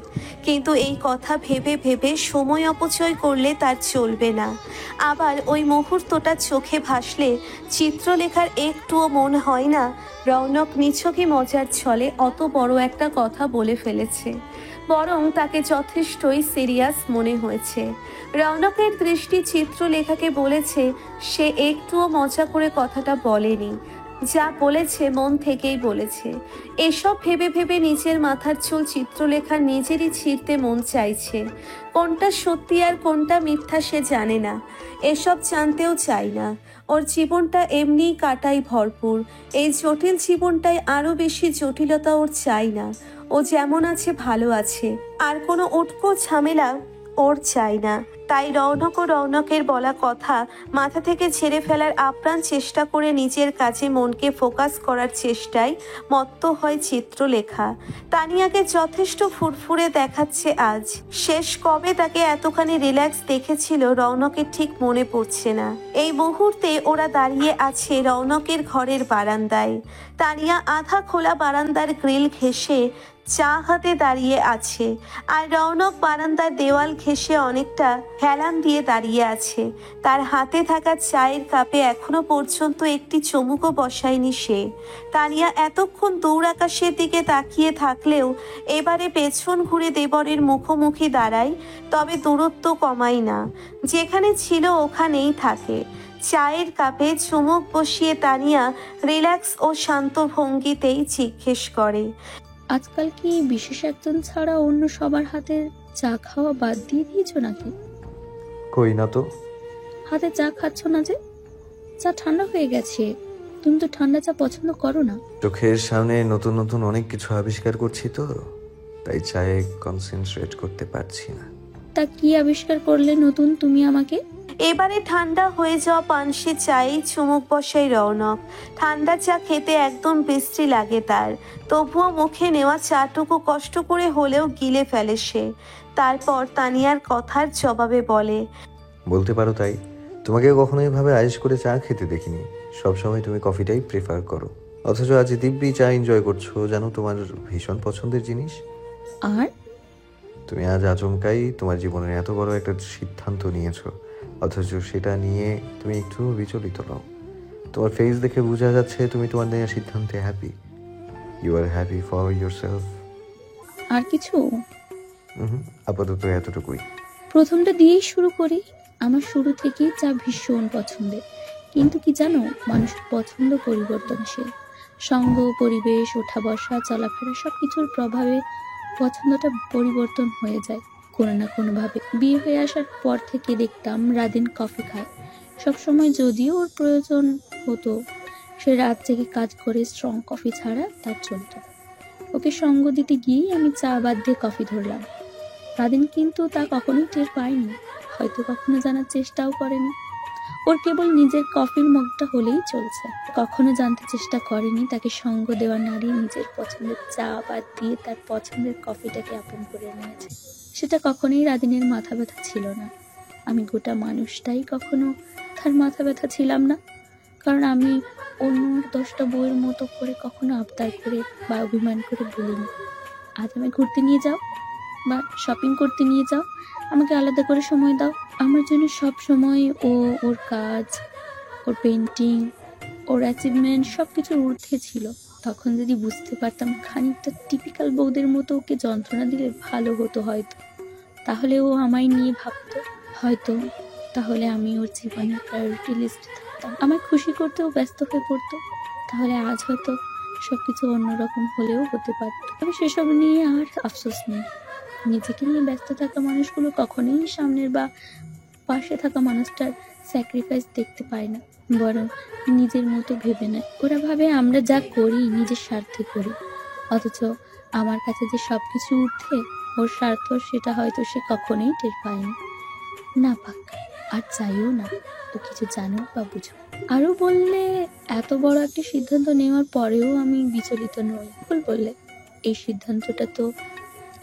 কিন্তু এই কথা ভেবে ভেবে সময় অপচয় করলে তার চলবে না। আবার ওই মুহূর্তটা চোখে ভাসলে চিত্রলেখার একটুও মন হয় না রৌনক নিছকই মজার ছলে অত বড় একটা কথা বলে ফেলেছে, বরং তাকে যথেষ্টই সিরিয়াস মনে হয়েছে। রৌনকের দৃষ্টি চিত্রলেখাকে বলেছে সে একটুও মজা করে কথাটা বলেনি, যা বলেছে মন থেকেই বলেছে। এসব ভেবে ভেবে নিজের মাথার চুল চিত্রলেখার নিজেরই ছিঁড়তে মন চাইছে। কোনটা সত্যি আর কোনটা মিথ্যা সে জানে না, এসব জানতেও চায় না। ওর জীবনটা এমনিই কাটাই ভরপুর, এই জটিল জীবনটায় আরও বেশি জটিলতা ওর চাই না। ও যেমন আছে ভালো আছে, আর কোনো উটকো ঝামেলা ওর চাই না। তাই রৌনক ও রৌনকের বলা কথা মাথা থেকে ঝেড়ে ফেলার আপ্রাণ চেষ্টা করে নিজের কাজে মনকে ফোকাস করার চেষ্টায় মত্ত হয় চিত্রলেখা। তানিয়াকে যথেষ্ট ফুরফুরে দেখাচ্ছে আজ। শেষ কবে তাকে এতখানি রিল্যাক্স দেখেছিল রৌনকের ঠিক মনে পড়ছে না। এই মুহূর্তে ওরা দাঁড়িয়ে আছে রৌনকের ঘরের বারান্দায়। তানিয়া আধা খোলা বারান্দার গ্রিল ঘেঁষে চা হাতে দাঁড়িয়ে আছে, আর রৌনক বারান্দার দেওয়াল ঘেঁষে অনেকটা হেলান দিয়ে দাঁড়িয়ে আছে। তার হাতে থাকা চায়ের কাপে এখনো পর্যন্ত একটি চুমুকও বসায়নি সে। তানিয়া এতক্ষণ দূর আকাশের দিকে তাকিয়ে থাকলেও এবারে পেছন ঘুরে দেবরের মুখোমুখি দাঁড়ায়, তবে দূরত্ব কমায় না, যেখানে ছিল ওখানেই থাকে। চায়ের কাপে চুমুক বসিয়ে তানিয়া রিল্যাক্স ও শান্ত ভঙ্গিতেই জিজ্ঞেস করে, আজকাল কি বিশেষ একজন ছাড়া অন্য সবার হাতে চা খাওয়া বাদ দিয়ে দিয়েছো নাকি? কই না তো। হাতে চা খাচ্ছ না যে? চা ঠান্ডা হয়ে গেছে, তুমি তো ঠান্ডা চা পছন্দ করো না। চোখের সামনে নতুন নতুন অনেক কিছু আবিষ্কার করছি তো, তাই চায়ে কনসেন্ট্রেট করতে পারছি না। তা কি আবিষ্কার করলে নতুন তুমি আমাকে? এবারে ঠান্ডা হয়ে যাওয়া পানসি চায়ে চুমুক বসাই রৌনক। ঠান্ডা চা খেতে একদম বিশ্রী লাগে তার, তবুও মুখে নেওয়া চাটুকু কষ্ট করে হলেও গিলে ফেলে সে। তারপর তানিয়ার কথার জবাবে বলে, বলতে পারো তাই। তোমাকে কখনো এভাবে আয়েশ করে চা খেতে দেখিনি, সবসময় তুমি কফিটাই প্রেফার করো, অথচ আজ দিব্যি চা এনজয় করছো, জানো তোমার ভীষণ পছন্দের জিনিস। আর তুমি আজ আচমকাই তোমার জীবনের এত বড় একটা সিদ্ধান্ত নিয়েছো, অথচ সেটা নিয়ে তুমি একটু বিচলিত নও। তোমার ফেস দেখে বোঝা যাচ্ছে তুমি তোমার নেওয়া সিদ্ধান্তে happy. You are happy for yourself. আর কিছু? আপাতত এতটুকুই। প্রথমটা দিয়েই শুরু করি। আমার শুরু থেকেই চা ভীষণ পছন্দের, কিন্তু কি জানো, মানুষের পছন্দ পরিবর্তনশীল। সঙ্গ, পরিবেশ, ওঠা বসা, চলাফেরা সবকিছুর প্রভাবে পছন্দটা পরিবর্তন হয়ে যায় কোনো না কোনোভাবে। বিয়ে হয়ে আসার পর থেকে দেখতাম রাদিন কফি খায় সবসময়, যদিও ওর প্রয়োজন হতো। সে রাত থেকে কাজ করে স্ট্রং কফি ছাড়া তার চলত। ওকে সঙ্গ দিতে গিয়েই আমি চা বাদ দিয়ে কফি ধরলাম। রাদিন কিন্তু তা কখনোই টের পায়নি, হয়তো কখনো জানার চেষ্টাও করেনি। ওর কেবল নিজের কফির মগটা হলেই চলছে। কখনো জানতে চেষ্টা করেনি তাকে সঙ্গ দেওয়া নারী নিজের পছন্দের চা বাদ দিয়ে তার পছন্দের কফিটাকে আপন করে নিয়েছে। সেটা কখনোই রাদিনের মাথা ব্যথা ছিল না। আমি গোটা মানুষটাই কখনো তার মাথা ব্যথা ছিলাম না, কারণ আমি অন্য 10টা বউয়ের মতো করে কখনো আবদার করে বা অভিমান করে বলিনি, আজ আমি ঘুরতে নিয়ে যাও বা শপিং করতে নিয়ে যাও, আমাকে আলাদা করে সময় দাও। আমার জন্য সব সময় ওর কাজ, ওর পেন্টিং, ওর অ্যাচিভমেন্ট সব কিছুর ঊর্ধ্বে ছিল। তখন যদি বুঝতে পারতাম খানিকটা টিপিক্যাল বউদের মতো ওকে যন্ত্রণা দিলে ভালো হতো হয়তো, তাহলে ও আমায় নিয়ে ভাবতো হয়তো, তাহলে আমি ওর জীবনের প্রায়োরিটি লিস্টে থাকতাম। আমায় খুশি করতেও ব্যস্ত হয়ে পড়তো, তাহলে আজ হয়তো সবকিছু অন্যরকম হলেও হতে পারত। তবে সেসব নিয়ে আর আফসোস নেই। নিজেকে নিয়ে ব্যস্ত থাকা মানুষগুলো কখনোই সামনের বা পাশে থাকা মানুষটার স্যাক্রিফাইস দেখতে পায় না, বরং নিজের মতো ভেবে নেয়। ওরা ভাবে আমরা যা করি নিজের স্বার্থে করি, অথচ আমার কাছে যে সব কিছু ঊর্ধ্বে ওর স্বার্থ, সেটা হয়তো সে কখনোই টের পায়নি, না পাক, আর চাইও না ও কিছু জানুক বা বুঝুক। আরও বললে, এত বড় একটা সিদ্ধান্ত নেওয়ার পরেও আমি বিচলিত নই। বললে এই সিদ্ধান্তটা তো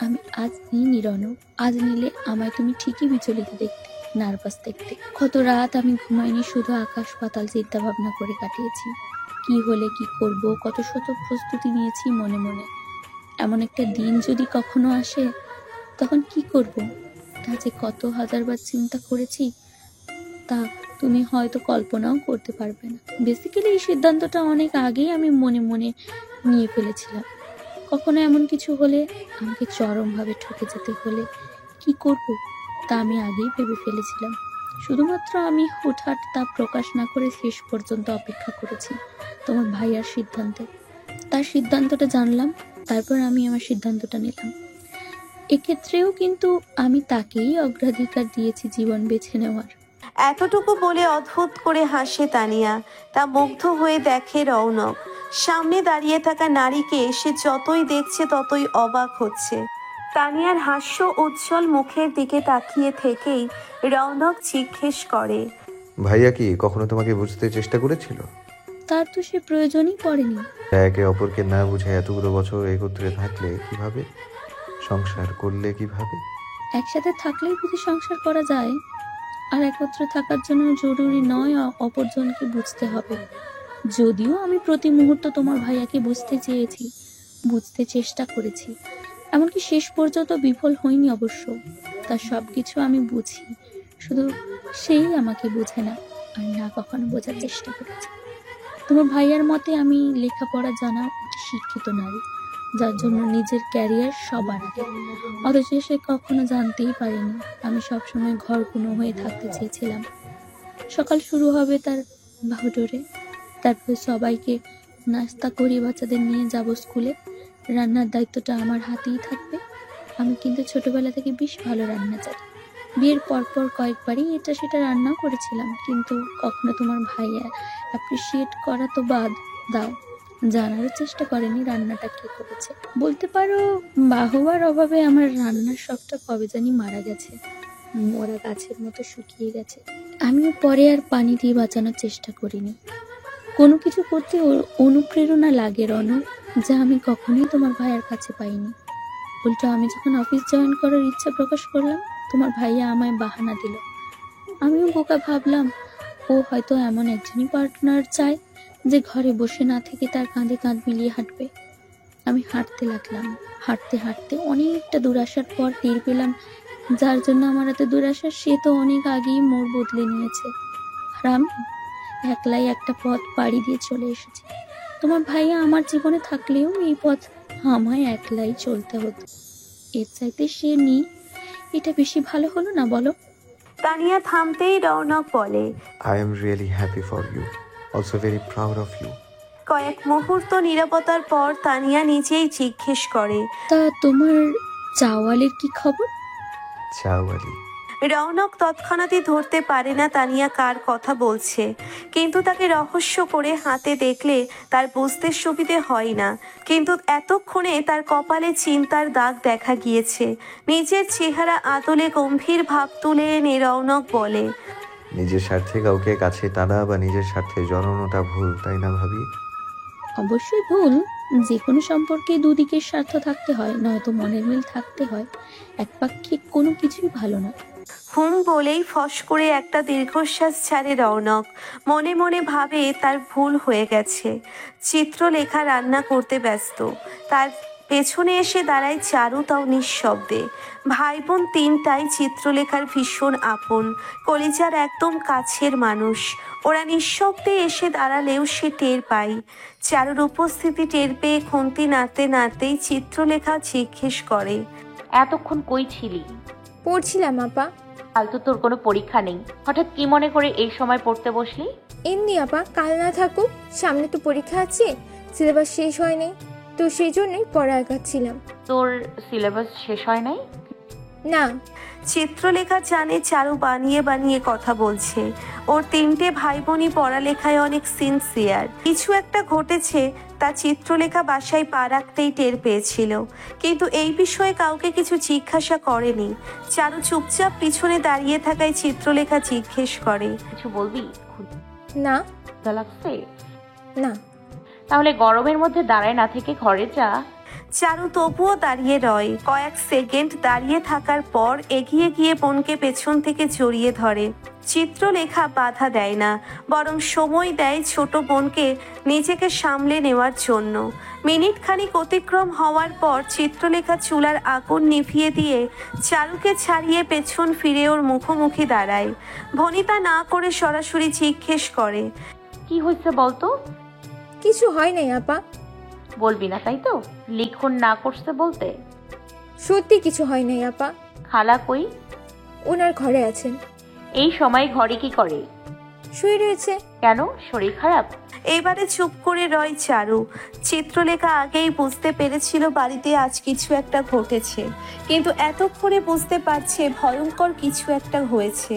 আমি আজ নিইনি রনক, আজ নিলে আমায় তুমি ঠিকই বিচলিত দেখতে, নার্ভাস দেখতে। কত রাত আমি ঘুমাইনি, শুধু আকাশ পাতাল চিন্তা ভাবনা করে কাটিয়েছি। কি হলে কি করব, কত শত প্রস্তুতি নিয়েছি মনে মনে। এমন একটা দিন যদি কখনো আসে, তখন কি করব তা যে কত হাজারবার চিন্তা করেছি, তা তুমি হয়তো কল্পনাও করতে পারবে না। বেসিক্যালি এই সিদ্ধান্তটা অনেক আগেই আমি মনে মনে নিয়ে ফেলেছিলাম। কখনো এমন কিছু হলে, আমাকে চরমভাবে ঠকে যেতে হলে কি করব তা আমি আগেই ভেবে ফেলেছিলাম। শুধুমাত্র আমি হুটহাট তা প্রকাশ না করে শেষ পর্যন্ত অপেক্ষা করেছি তোমার ভাইয়ার সিদ্ধান্তে। তার সিদ্ধান্তটা জানলাম, তারপর আমি আমার সিদ্ধান্তটা নিলাম। এক্ষেত্রেও কিন্তু আমি তাকেই অগ্রাধিকার দিয়েছি জীবন বেছে নেওয়ার। এতটুকু বলে অদ্ভুত করে হাসে তানিয়া। তা মুগ্ধ হয়ে দেখে রৌনক। সামনে দাঁড়িয়ে থাকা নারীকে সে যতই দেখছে ততই অবাক হচ্ছে। তানিয়ার হাস্য উজ্জ্বল মুখের দিকে তাকিয়ে থেকেই রৌনক জিজ্ঞেস করে, ভাইয়া কি কখনো তোমাকে বুঝতে চেষ্টা করেছিল? তার তো সে প্রয়োজনই পড়েনি। একে অপরকে না বুঝে এতগুলো বছর একত্রে থাকলে কিভাবে, সংসার করলে কিভাবে? একসাথে থাকলেই বুঝি সংসার করা যায়? আর একত্রে থাকার জন্য জরুরি নয় অপরজনকে বুঝতে হবে। যদিও আমি প্রতি মুহূর্ত তোমার ভাইয়াকে বুঝতে চেয়েছি, বুঝতে চেষ্টা করেছি, এমনকি শেষ পর্যন্ত বিফল হইনি অবশ্য। তার সব কিছু আমি বুঝি, শুধু সেই আমাকে বোঝে না, আর না কখনো বোঝার চেষ্টা করেছে। তোমার ভাইয়ার মতে আমি লেখাপড়া জানা শিক্ষিত নারী, যার জন্য নিজের ক্যারিয়ার সবার আগে, অথচ সে কখনো জানতেই পারেনি আমি সবসময় ঘরকুনো হয়ে থাকতে চেয়েছিলাম। সকাল শুরু হবে তার বাহুডোরে, তারপর সবাইকে নাস্তা করিয়ে বাচ্চাদের নিয়ে যাব স্কুলে, রান্নার দায়িত্বটা আমার হাতেই থাকবে। আমি কিন্তু ছোটবেলা থেকে বেশ ভালো রান্না জানি। বিয়ের পরপর কয়েকবারই এটা সেটা রান্নাও করেছিলাম, কিন্তু কখনো তোমার ভাইয়া অ্যাপ্রিসিয়েট করা তো বাদ দাও, জানারও চেষ্টা করেনি রান্নাটা কে করেছে। বলতে পারো বাহবার অভাবে আমার রান্নার শখটা কবে জানি মারা গেছে, মরা গাছের মতো শুকিয়ে গেছে। আমিও পরে আর পানি দিয়ে বাঁচানোর চেষ্টা করিনি। কোনো কিছু করতে অনুপ্রেরণা লাগে রণ, যা আমি কখনোই তোমার ভাইয়ের কাছে পাইনি। উল্টো আমি যখন অফিস জয়েন করার ইচ্ছা প্রকাশ করলাম, তোমার ভাইয়া আমায় বাহানা দিল। আমিও বোকা ভাবলাম ও হয়তো এমন একজনই পার্টনার চায় যে ঘরে বসে না থেকে তার কাঁধে কাঁধ মিলিয়ে হাঁটবে। আমি হাঁটতে লাগলাম। হাঁটতে হাঁটতে অনেকটা দূর আসার পর টের পেলাম যার জন্য আমার এত দূর আসা সে তো অনেক আগেই মোড় বদলে নিয়েছে। আর আমি একলাই একটা পথ পাড়ি দিয়ে চলে এসেছি। তোমার ভাইয়া আমার জীবনে থাকলেও এই পথ আমায় একলাই চলতে হতো। এর চাইতে সে নেই, এটা বেশি ভালো হলো না বলো? তানিয়া থামতেই রৌনক বলে, I am really happy for you. Also very proud of you. কয়েক মুহূর্ত নীরবতার পর তানিয়া নিজেই জিজ্ঞেস করে, তা তোমার চাওয়ালের কি খবর? চাওয়ালি। রৌনক তৎক্ষণাৎই ধরতে পারে না তানিয়া কার কথা বলছে, কিন্তু তাকে রহস্য করে হাতে দেখলে তার বুঝতে সুবিধে হয় না। কিন্তু এতক্ষণে তার কপালে চিন্তার দাগ দেখা গিয়েছে। নিজের চেহারা আদলে গম্ভীর ভাব তুলে এনে রৌনক বলে, নিজের স্বার্থে কাউকে কাছে টানা বা নিজের স্বার্থে জড়ানোটা ভুল, তাই না ভাবি? অবশ্যই ভুল। যে কোনো সম্পর্কে দুদিকের স্বার্থ থাকতে হয়, নয়তো মনের মিল থাকতে হয়। একপাক্ষিক কোনো কিছুই ভালো না। হুম বলেই ফস করে একটা দীর্ঘশ্বাস ছাড়ে রৌনক। মনে মনে ভাবে তার ভুল হয়ে গেছে। চিত্রলেখা রান্না করতে ব্যস্ত। তার পেছনে এসে দাঁড়ায় চারু, তাও নিঃশব্দে। ভাই বোন তিনটাই চিত্রলেখার ভীষণ আপন, কলিজার একদম কাছের মানুষ। ওরা নিঃশব্দে এসে দাঁড়ালেও সে টের পায়। চারুর উপস্থিতি টের পেয়ে খুন্তি নাড়তে নাড়তেই চিত্রলেখা জিজ্ঞেস করে, এতক্ষণ কই ছিলি? পড়ছিলাম আপা। কাল তো তোর কোনো পরীক্ষা নেই, হঠাৎ কি মনে করে এই সময় পড়তে বসলি? এমনি আপা, কাল না থাকুক, সামনে তো পরীক্ষা আছে, সিলেবাস শেষ হয়নি, তো সেই জন্যই পড়া আগাচ্ছিলাম। তোর সিলেবাস শেষ হয় নাই? না। চিত্রলেখা জানে চারু বানিয়ে বানিয়ে কথা বলছে। ওর তিনটে ভাই বোনই পড়ালেখায় অনেক সিনসিয়ার। কিছু একটা ঘটেছে তা চিত্রলেখা বাসায় পা রাখতেই টের পেয়েছিল, কিন্তু এই বিষয়ে কাউকে কিছু জিজ্ঞাসা করেনি। চারু চুপচাপ পিছনে দাঁড়িয়ে থাকায় চিত্রলেখা জিজ্ঞেস করে, কিছু বলবি? না। ক্ষুধা লাগছে? না। তাহলে গরমের মধ্যে দাঁড়ায় না থেকে ঘরে যা। চারু তবুও দাঁড়িয়ে রয়। কয়েক সেকেন্ড দাঁড়িয়ে থাকার পর এগিয়ে গিয়ে বোনকে পেছন থেকে জড়িয়ে ধরে। চিত্রলেখা বাধা দেয় না, বরং সময় দেয় ছোট বোনকে নিজেকে সামলে নেওয়ার জন্য। মিনিট খানিক অতিক্রম হওয়ার পর চিত্রলেখা চুলার আগুন নিভিয়ে দিয়ে চারুকে ছাড়িয়ে পেছন ফিরে ওর মুখোমুখি দাঁড়ায়। ভনিতা না করে সরাসরি জিজ্ঞেস করে, কি হয়েছে বলতো? কিছু হয় নাই আপা। বলবি না তাই তো? লিখন না করছে বলতে? সত্যি কিছু হয় নাই আপা। খালা কই? ওনার ঘরে আছেন। এই সময় ঘরে কি করে? শুয়ে রয়েছে। কেন, শরীর খারাপ? এবারে চুপ করে রয় চারু। চিত্রলেখা আগেই বুঝতে পেরেছিল বাড়িতে আজ কিছু একটা ঘটেছে, কিন্তু এতক্ষণে বুঝতে পারছে ভয়ঙ্কর কিছু একটা হয়েছে।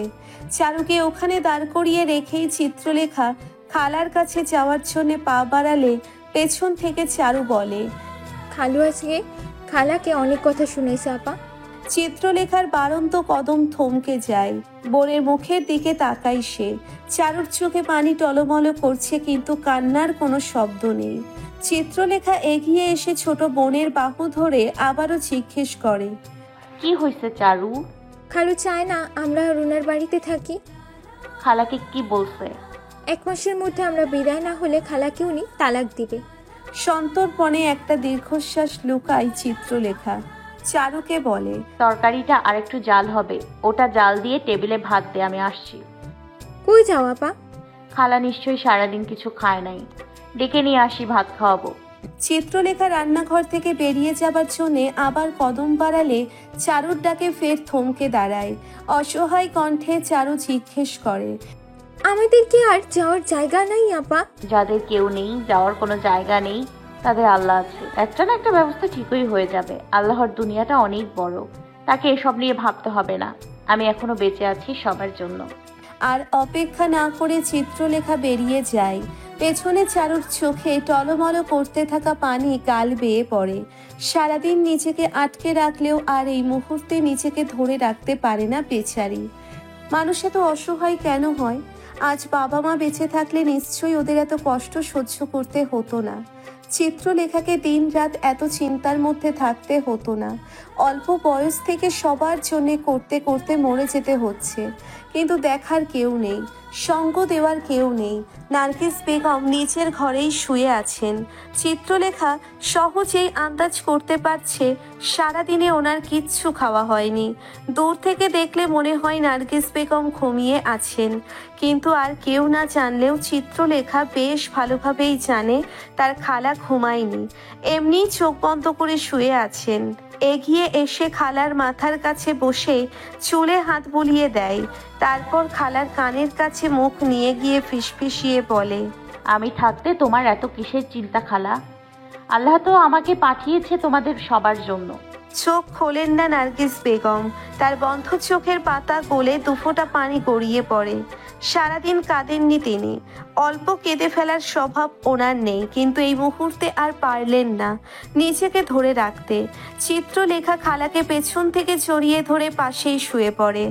চারুকে ওখানে দাঁড় করিয়ে রেখেই চিত্রলেখা খালার কাছে যাওয়ার জন্য পা বাড়ালে পেছন থেকে চারু বলে, খালু আজকে খালাকে অনেক কথা শুনেছে আপা। চিত্রলেখার বাড়ন্ত কদম থমকে যায়। বোনের মুখের দিকে তাকায় সে। চারুর চোখে পানি টলমল করছে, কিন্তু কান্নার কোনো শব্দ নেই। চিত্রলেখা এগিয়ে এসে ছোট বোনের বাহু ধরে আবারও জিজ্ঞেস করে, কি হয়েছে চারু? খালু চায় না আমরা রুনার বাড়িতে থাকি। খালাকে কি বলছে? 1 মাসের মধ্যে আমরা বিদায় না হলে খালাকে উনি তালাক দিবে। সন্তর্পণে একটা দীর্ঘশ্বাস লুকায় চিত্রলেখা। চারুকে বলে, তরকারিটা আরেকটু জাল হবে, ওটা জাল দিয়ে টেবিলে ভাত দে, আমি আসছি। কই যাও আপা? খালা নিশ্চয়ই সারাদিন কিছু খায় নাই, ডেকে নিয়ে আসি, ভাত খাওয়াবো। চিত্রলেখা রান্নাঘর থেকে বেরিয়ে যাবার জন্য আবার কদম বাড়ালে চারুর ডাকে ফের থমকে দাঁড়ায়। অসহায় কণ্ঠে চারু জিজ্ঞেস করে, আমাদের কি আর যাওয়ার জায়গা নাই আপা? যাদের কেউ নেই, যাওয়ার কোনো জায়গা নেই, তাদের আল্লাহ আছে। একটা না একটা ব্যবস্থা ঠিকই হয়ে যাবে। আল্লাহর দুনিয়াটা অনেক বড়, তাকে এসব নিয়ে ভাবতে হবে না। আমি এখনো বেঁচে আছি সবার জন্য। আর অপেক্ষা না করে চিত্রলেখা বেরিয়ে যায়। পেছনে চারুর চোখে টলমল করতে থাকা পানি গাল বেয়ে পড়ে। সারাদিন নিজেকে আটকে রাখলেও আর এই মুহূর্তে নিজেকে ধরে রাখতে পারে না বেচারি। মানুষ এত অসহায় কেন হয়? আজ বাবা মা বেঁচে থাকলে নিশ্চয়ই ওদের এত কষ্ট সহ্য করতে হতো না। চিত্রলেখাকে দিন রাত এত চিন্তার মধ্যে থাকতে হতো না। অল্প বয়স থেকে সবার জন্য করতে করতে মরে যেতে হচ্ছে, কিন্তু দেখার কেউ নেই, সঙ্গ দেওয়ার কেউ নেই। নার্গিস বেগম নিজের ঘরেই শুয়ে আছেন। চিত্রলেখা সহজেই আন্দাজ করতে পারছে সারাদিনে ওনার কিচ্ছু খাওয়া হয়নি। দূর থেকে দেখলে মনে হয় নার্গিস বেগম ঘুমিয়ে আছেন, কিন্তু আর কেউ না জানলেও চিত্রলেখা বেশ ভালোভাবেই জানে তার খালা ঘুমায়নি, এমনি চোখ বন্ধ করে শুয়ে আছেন। এগিয়ে এসে খালার মাথার কাছে বসে চুলে হাত বুলিয়ে দেয়, তারপর খালার কানের কাছে মুখ নিয়ে গিয়ে ফিসফিসিয়ে বলে, আমি থাকতে তোমার এত কিসের চিন্তা খালা? আল্লাহ তো আমাকে পাঠিয়েছে তোমাদের সবার জন্য। চোখ খোলেন না নার্গিস বেগম। তার বন্ধ চোখের পাতা গলে দুফোঁটা পানি গড়িয়ে পড়ে। সারাদিন কাঁদেননি তিনি, অল্প কেঁদে ফেলার স্বভাব ওনার নেই, কিন্তু এই মুহূর্তে আর পারলেন না নিজেকে ধরে রাখতে। চিত্রলেখা খালাকে পেছন থেকে জড়িয়ে ধরে পাশেই শুয়ে পড়ে।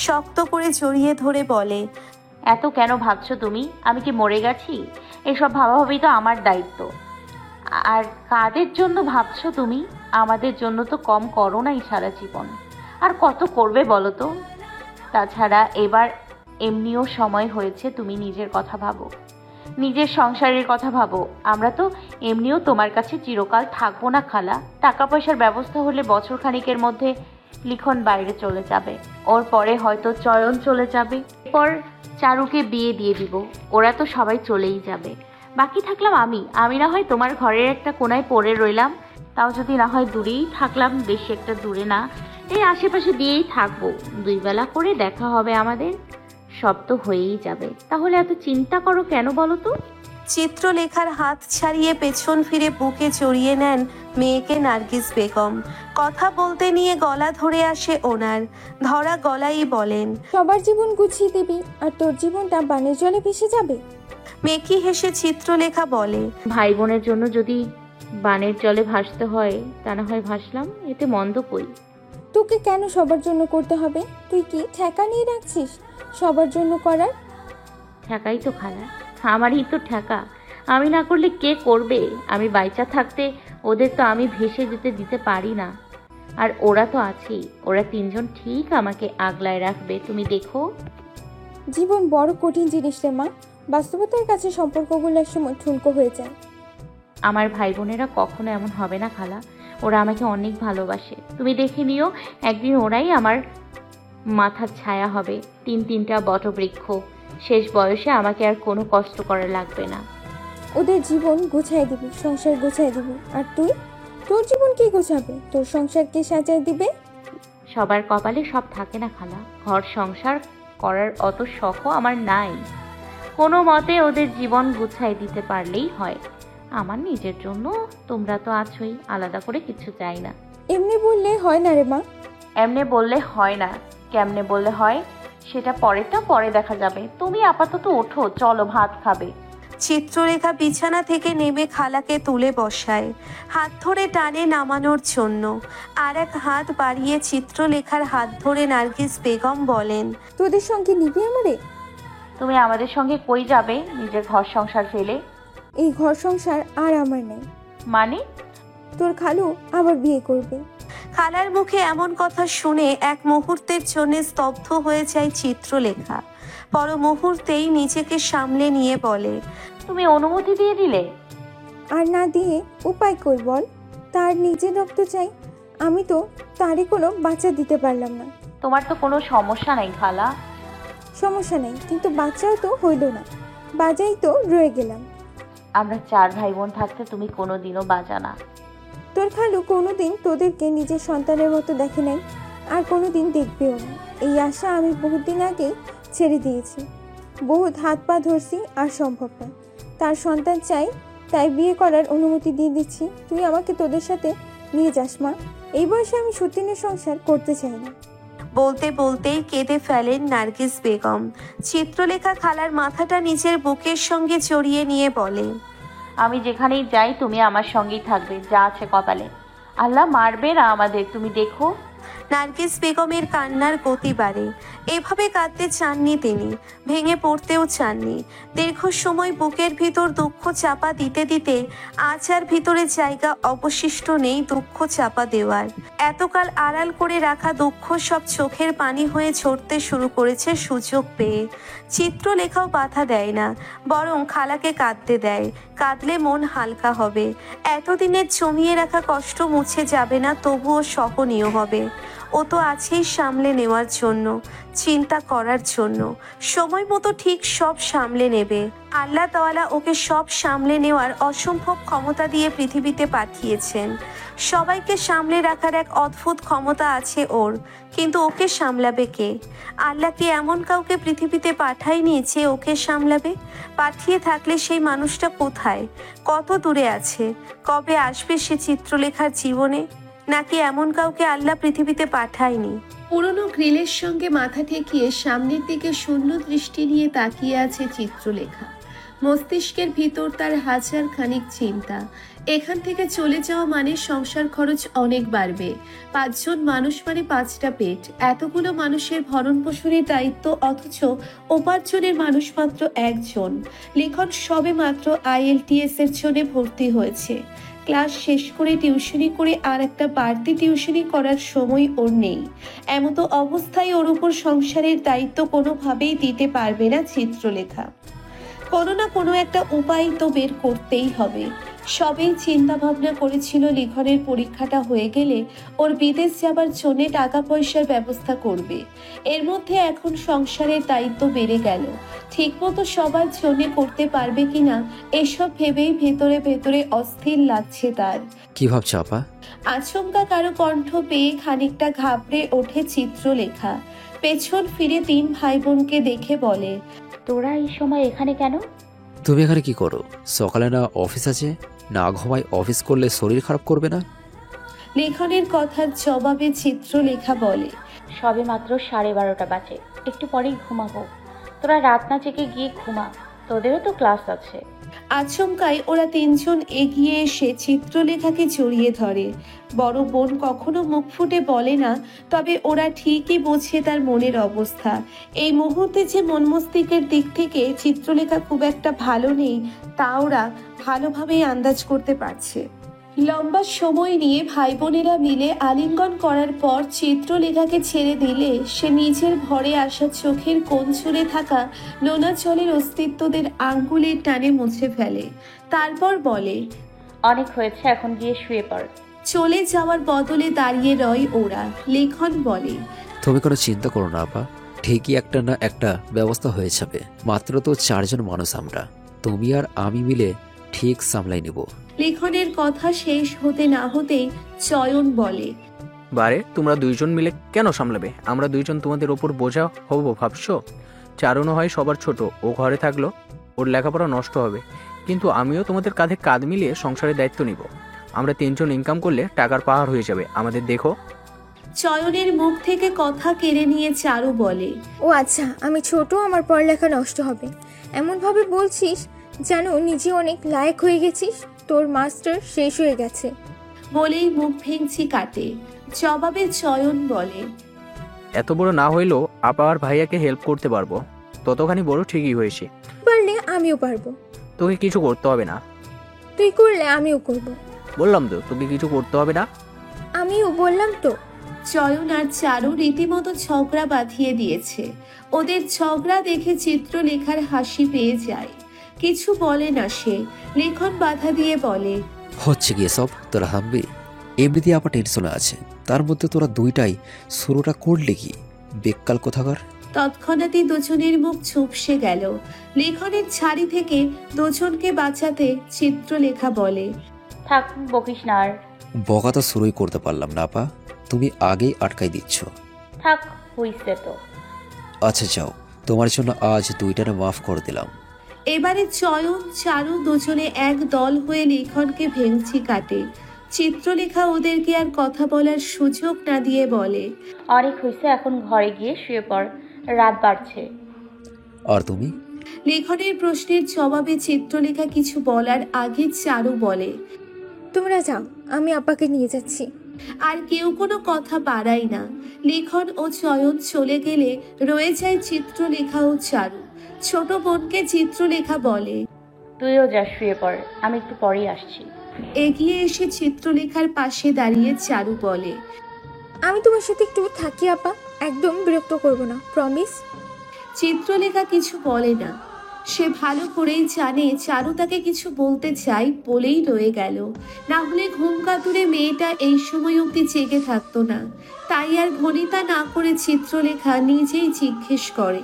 শক্ত করে জড়িয়ে ধরে বলে, এত কেন ভাবছো তুমি? আমি কি মরে গেছি? এসব ভাবাভাবি তো আমার দায়িত্ব। আর কাদের জন্য ভাবছো তুমি? আমাদের জন্য তো কম করো নাই সারা জীবন, আর কত করবে বলো তো? তাছাড়া এবার এমনিও সময় হয়েছে, তুমি নিজের কথা ভাবো, নিজের সংসারের কথা ভাবো। আমরা তো এমনিও তোমার কাছে চিরকাল থাকবো না খালা। টাকা পয়সার ব্যবস্থা হলে বছর খানিকের মধ্যে লিখন বাইরে চলে যাবে, ওর পরে হয়তো চয়ন চলে যাবে, এরপর চারুকে বিয়ে দিয়ে দিব, ওরা তো সবাই চলেই যাবে। বাকি থাকলাম আমি না হয় তোমার ঘরের একটা কোনায় পড়ে রইলাম, তাও যদি না হয় দূরেই থাকলাম, বেশি একটা দূরে না, এই আশেপাশে দিয়েই থাকবো। 2 বেলা করে দেখা হবে আমাদের, সব তো হয়েই যাবে। তাহলে এত চিন্তা করো কেন বলো তো? চিত্রলেখার হাত ছাড়িয়ে পেছন ফিরে বুকে জড়িয়ে নেন মেয়েকে নার্গিস বেগম। কথা বলতে নিয়ে গলা ধরে আসে ওনার, ধরা গলাই বলেন, সবার জীবন গুছিয়ে দিবি আর তোর জীবনটা বানের জলে ভেসে যাবে। মেকি হেসে চিত্রলেখা বলে, ভাই বোনের জন্য যদি বানের জলে ভাসতে হয় তা না হয় ভাসলাম, এতে মন্দ কই? তোকে কেন সবার জন্য করতে হবে? তুই কি ঠেকা নিয়ে রাখছিস সবার জন্য করার? ঠেকাই তো খালা, আমারই তো ঠেকা। আমি না করলে কে করবে? আমি বাইচা থাকতে ওদের তো আমি ভেসে যেতে দিতে পারি না, আর ওরা তো আছেই, ওরা 3 জন ঠিক আমাকে আগলায় রাখবে, তুমি দেখো। জীবন বড় কঠিন জিনিস রে মা, বাস্তবতার কাছে সম্পর্কগুলো একসময় ঠুনকো হয়ে যায়। আমার ভাই বোনেরা কখনো এমন হবে না খালা, ওরা আমাকে অনেক ভালোবাসে। তুমি দেখে নিও, একদিন ওরাই আমার মাথার ছায়া হবে, 3টা বটবৃক্ষ। শেষ বয়সে আমাকে আর কোনো কষ্ট করা লাগবে না। ওদের জীবন গোছায় দিবি, সংসার গোছায় দিবি, আর তুই তোর জীবন কি গোছাবে? তোর সংসার কে সাজায় দিবে? সবার কপালে সব থাকে না খালা, ঘর সংসার করার অত শখও আমার নাই। কোনো মতে ওদের জীবন গুছাই দিতে পারলেই হয়। আমার নিজের জন্য তোমরা তো আছোই, আলাদা করে কিছু চাই না। এমনি বললে হয় না রে মা। এমনি বললে হয় না, কেমনে বললে হয় সেটা পরে দেখা যাবে। তুমি আপাতত ওঠো, চলো ভাত খাবে। চিত্রলেখা বিছানা থেকে নেমে খালাকে তুলে বসায়, হাত ধরে টানে নামানোর জন্য। আর এক হাত বাড়িয়ে চিত্রলেখার হাত ধরে নার্গিস বেগম বলেন, তোদের সঙ্গে নিবি আমারে? তুমি আমাদের সঙ্গে কই যাবে নিজের ঘর সংসার ফেলে? এই ঘর সংসার আর আমার নেই। মানে? তোর খালু আবার বিয়ে করবে। খালার মুখে এমন কথা শুনে এক মুহূর্তের জন্য স্তব্ধ হয়ে যায় চিত্রলেখা। পর মুহূর্তেই নিজেকে সামলে নিয়ে বলে, তুমি অনুমতি দিয়ে দিলে? আর না দিয়ে উপায় কই বল? তার নিজের রক্ত চাই, আমি তো তারই কোনো বাচ্চা দিতে পারলাম না। তোমার তো কোনো সমস্যা নাই খালা। সমস্যা নেই, কিন্তু বাচ্চাও তো হইল না, বাজাই তো রয়ে গেলাম। আমরা 4 ভাই বোন থাকতে তুমি কোনোদিনও বাজা না। তোর খালু কোনোদিন তোদেরকে নিজের সন্তানের মতো দেখে নাই, আর কোনোদিন দেখবেও না। এই আশা আমি বহুদিন আগে ছেড়ে দিয়েছি। বহুত হাত পা ধরছি, আর সম্ভব না। তার সন্তান চাই, তাই বিয়ে করার অনুমতি দিয়ে দিচ্ছি। তুই আমাকে তোদের সাথে নিয়ে যাস মা। এই বয়সে আমি সতীনের সংসার করতে চাই না। বলতে বলতেই কেঁদে ফেলেন নার্গিস বেগম। চিত্রলেখা খালার মাথাটা নিজের বুকের সঙ্গে জড়িয়ে নিয়ে বলে, আমি যেখানেই যাই তুমি আমার সঙ্গেই থাকবে, যা আছে কপালে। আল্লাহ মারবে না আমাদের, তুমি দেখো। নার্গিস বেগমের কান্নার গতি বাড়ে। এভাবে কাঁদতে চাননি তিনি, ভেঙে পড়তেও চাননি। দীর্ঘ সময় বুকের ভিতর দুঃখ চাপা দিতে দিতে আজ আর ভিতরে জায়গা অবশিষ্ট নেই দুঃখ চাপা দেওয়ার। এতকাল আড়াল করে রাখা দুঃখ সব চোখের পানি হয়ে ঝরতে শুরু করেছে সুযোগ পেয়ে। চিত্রলেখাও বাধা দেয় না, বরং খালাকে কাঁদতে দেয়। কাঁদলে মন হালকা হবে, এতদিনের জমিয়ে রাখা কষ্ট মুছে যাবে না, তবুও সহনীয় হবে। ও তো আছেই সামলে নেওয়ার জন্য, চিন্তা করার জন্য। সময় মতো ঠিক সব সামলে নেবে। আল্লাহ তাআলা ওকে সব সামলে নেওয়ার অসম্ভব ক্ষমতা দিয়ে পৃথিবীতে পাঠিয়েছেন। সবাইকে সামলে রাখার এক অদ্ভুত ক্ষমতা আছে ওর, কিন্তু ওকে সামলাবে কে? আল্লাহ কি এমন কাউকে পৃথিবীতে পাঠায়নি যে ওকে সামলাবে? পাঠিয়ে থাকলে সেই মানুষটা কোথায়, কত দূরে আছে? কবে আসবে সে চিত্রলেখার জীবনে? নাকি এমন কাউকে আল্লাহ পৃথিবীতে পাঠায়নি? পুরনো গ্রিলের সঙ্গে মাথা ঠেকিয়ে সামনের দিকে শূন্য দৃষ্টি নিয়ে তাকিয়ে আছে চিত্রলেখা। মস্তিষ্কের ভিতর তার হাজার খানিক চিন্তা। এখান থেকে চলে যাওয়া মানে সংসার খরচ অনেক বাড়বে। 5 জন মানুষ মানে 5টা পেট, এতগুলো মানুষের ভরণ পোষণের দায়িত্ব, অথচ উপার্জনের মানুষ মাত্র 1 জন। লিখন সবে মাত্র IELTS এর জন্য ভর্তি হয়েছে। ক্লাস শেষ করে টিউশনি করে আর একটা বাড়তি টিউশনি করার সময় ওর নেই। এমতো অবস্থায় ওর উপর সংসারের দায়িত্ব কোনোভাবেই দিতে পারবে না চিত্রলেখা। কোনো না কোনো একটা উপায় তো বের করতেই হবে। সবেই চিন্তা ভাবনা করেছিল লিখনের পরীক্ষাটা হয়ে গেলে ওর বিদেশ যাবার জন্য টাকা পয়সার ব্যবস্থা করবে। এর মধ্যে এখন সংসারের দায়িত্ব বেড়ে গেল। ঠিকমতো সবার জন্য করতে পারবে কিনা এসব ভেবেই ভেতরে ভেতরে অস্থির লাগছে তার। কি ভাবছো আপা? আচমকা কারো কণ্ঠ পেয়ে খানিকটা ঘাবড়ে ওঠে চিত্রলেখা। পেছন ফিরে 3 ভাই বোনকে দেখে বলে, তোরা এই সময় এখানে কেন? তুমি এখানে কি করো? সকালে না অফিস আছে? না ঘুমাই অফিস করলে শরীর খারাপ করবে না? লেখনের কথার জবাবে চিত্রলেখা বলে, সবে মাত্র 12:30 বাজে, একটু পরেই ঘুমাবো। তোরা রাত না জেগে গিয়ে ঘুমা, তোদেরও তো ক্লাস আছে। আচমকাই ওরা 3 জন এগিয়ে এসে চিত্রলেখাকে জড়িয়ে ধরে। বড় বোন কখনো মুখ ফুটে বলে না, তবে ওরা ঠিকই বোঝে তার মনের অবস্থা। এই মুহূর্তে যে মন মস্তিষ্কের দিক থেকে চিত্রলেখা খুব একটা ভালো নেই, তা ওরা ভালোভাবেই আন্দাজ করতে পারছে। লম্বা সময় নিয়ে ভাই বোনেরা মিলে আলিঙ্গন করার পর চিত্রলেখাকে ছেড়ে দিলে সে নিজের ভরে আসা চোখের কোণ ছুঁড়ে থাকা নোনা জলের অস্তিত্বদের আঙ্গুলের টানে মুছে ফেলে। তারপর বলে, অনেক হয়েছে, এখন গিয়ে শুয়ে পড়। চলে যাওয়ার বদলে দাঁড়িয়ে রয় ওরা। লেখন বলে, তুমি কোনো চিন্তা করো না আপা, ঠিকই একটা না একটা ব্যবস্থা হয়ে যাবে। মাত্র তো 4 জন মানুষ আমরা, তুমি আর আমি মিলে ঠিক সামলাই নেব। লেখনের কথা শেষ হতে না হতেই চয়ন বলে, বারে তোমরা 2 জন মিলে কেন সামলাবে? আমরা 2 জন তোমাদের ওপর বোঝা হব ভাবছো? চারণও হয় সবার ছোট, ও ঘরে থাকলো ওর লেখাপড়া নষ্ট হবে, কিন্তু আমিও তোমাদের কাঁধে কাঁধ মিলিয়ে সংসারের দায়িত্ব নিব। আমরা 3 জন ইনকাম করলে টাকার পাহাড় হয়ে যাবে আমাদের, দেখো। চয়নের মুখ থেকে কথা কেড়ে নিয়ে চারু বলে, ও আচ্ছা, আমি ছোট, আমার পড়ালেখা নষ্ট হবে এমনভাবে বলছিস যেন নিজে অনেক লায়ক হয়ে গেছিস। তোর মাস্টার শেষ হয়ে গেছে বলেই মুখ ভেঙচি কাটে। জবাবে চয়ন বলে, এত বড় না হইলেও আপা আর ভাইয়াকে হেল্প করতে পারবো, ততখানি বড় ঠিকই হয়েছে। পারলে আমিও পারবো। তোকে কিছু করতে হবে না। তুই করলে আমিও করব। বললাম তো তোকে কিছু করতে হবে না। আমিও বললাম তো। চয়ন আর চারু রীতিমতো ঝগড়া বাঁধিয়ে দিয়েছে। ওদের ঝগড়া দেখে চিত্রলেখার হাসি পেয়ে যায়। কিছু বলে না সে। লেখন বাধা দিয়ে বলে, হচ্ছে গিয়ে সব, তোরা থামবি? এমনিতে আপা টেনশনে আছে, তার মধ্যে তোরা 2টাই শুরুটা করলে কি বেকাল কোথাকার। তৎক্ষণাৎই দুজনের মুখ চুপসে গেল। লেখনের ছাড়ি থেকে দুজনকে বাঁচাতে চিত্রলেখা বলে, থাক বকিস না আর। বকা তো শুরুই করতে পারলাম না আপা, তুমি আগেই আটকাই দিচ্ছ। থাক হইছে তো। আচ্ছা যাও, তোমার জন্য আজ 2টারে মাফ করে দিলাম। এবারে চয়ন চারু দুজনে এক দল হয়ে লেখনকে ভেঙচি কাটে। চিত্রলেখা ওদেরকে আর কথা বলার সুযোগ না দিয়ে বলে, অনেক হয়েছে, এখন ঘরে গিয়ে শুয়ে পড়, রাত বাড়ছে। আর তুমি? লেখনের প্রশ্নের জবাবে চিত্রলেখা কিছু বলার আগে চারু বলে, তোমরা যাও, আমি আপাকে নিয়ে যাচ্ছি। আর কেউ কোনো কথা বাড়ায় না। লেখন ও চয়ন চলে গেলে রয়ে যায় চিত্রলেখা ও চারু। ছোট বোনকে চিত্রলেখা বলে, তুইও যা শুয়ে পড়, আমি একটু পরেই আসছি। এগিয়ে এসে চিত্রলেখার পাশে দাঁড়িয়ে চারু বলে, আমি তোমার সাথে একটু থাকি আপা, একদম বিরক্ত করব না, প্রমিস। চিত্রলেখা কিছু বলে না। সে ভালো করেই জানে চারু তাকে কিছু বলতে চাই বলেই রয়ে গেল, না হলে ঘুম কাতুরে মেয়েটা এই সময় অব্দি জেগে থাকতো না। তাই আর ভনিতা না করে চিত্রলেখা নিজেই জিজ্ঞেস করে,